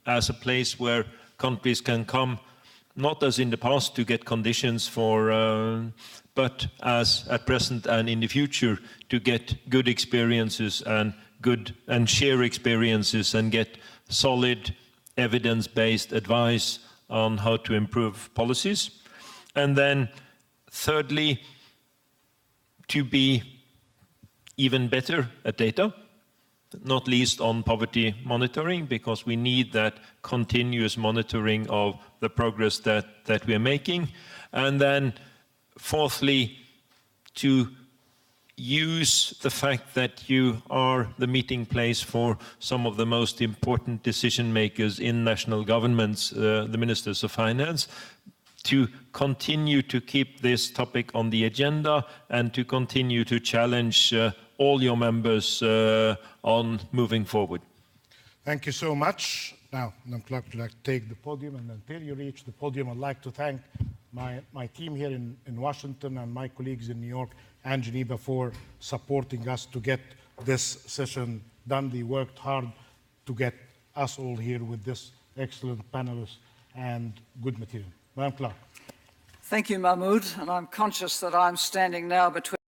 as a place where countries can come, not as in the past to get conditions for, but as at present and in the future to get good experiences and share experiences and get solid evidence-based advice on how to improve policies. And then thirdly, to be even better at data, not least on poverty monitoring, because we need that continuous monitoring of the progress that we are making. And then fourthly, to use the fact that you are the meeting place for some of the most important decision makers in national governments, the ministers of finance, to continue to keep this topic on the agenda and to continue to challenge all your members on moving forward. Thank you so much. Now, Madam Clerk, would you like to take the podium? And until you reach the podium, I'd like to thank my team here in Washington and my colleagues in New York and Geneva for supporting us to get this session done. They worked hard to get us all here with this excellent panelists and good material. Madam Clerk. Thank you, Mahmoud. And I'm conscious that I'm standing now between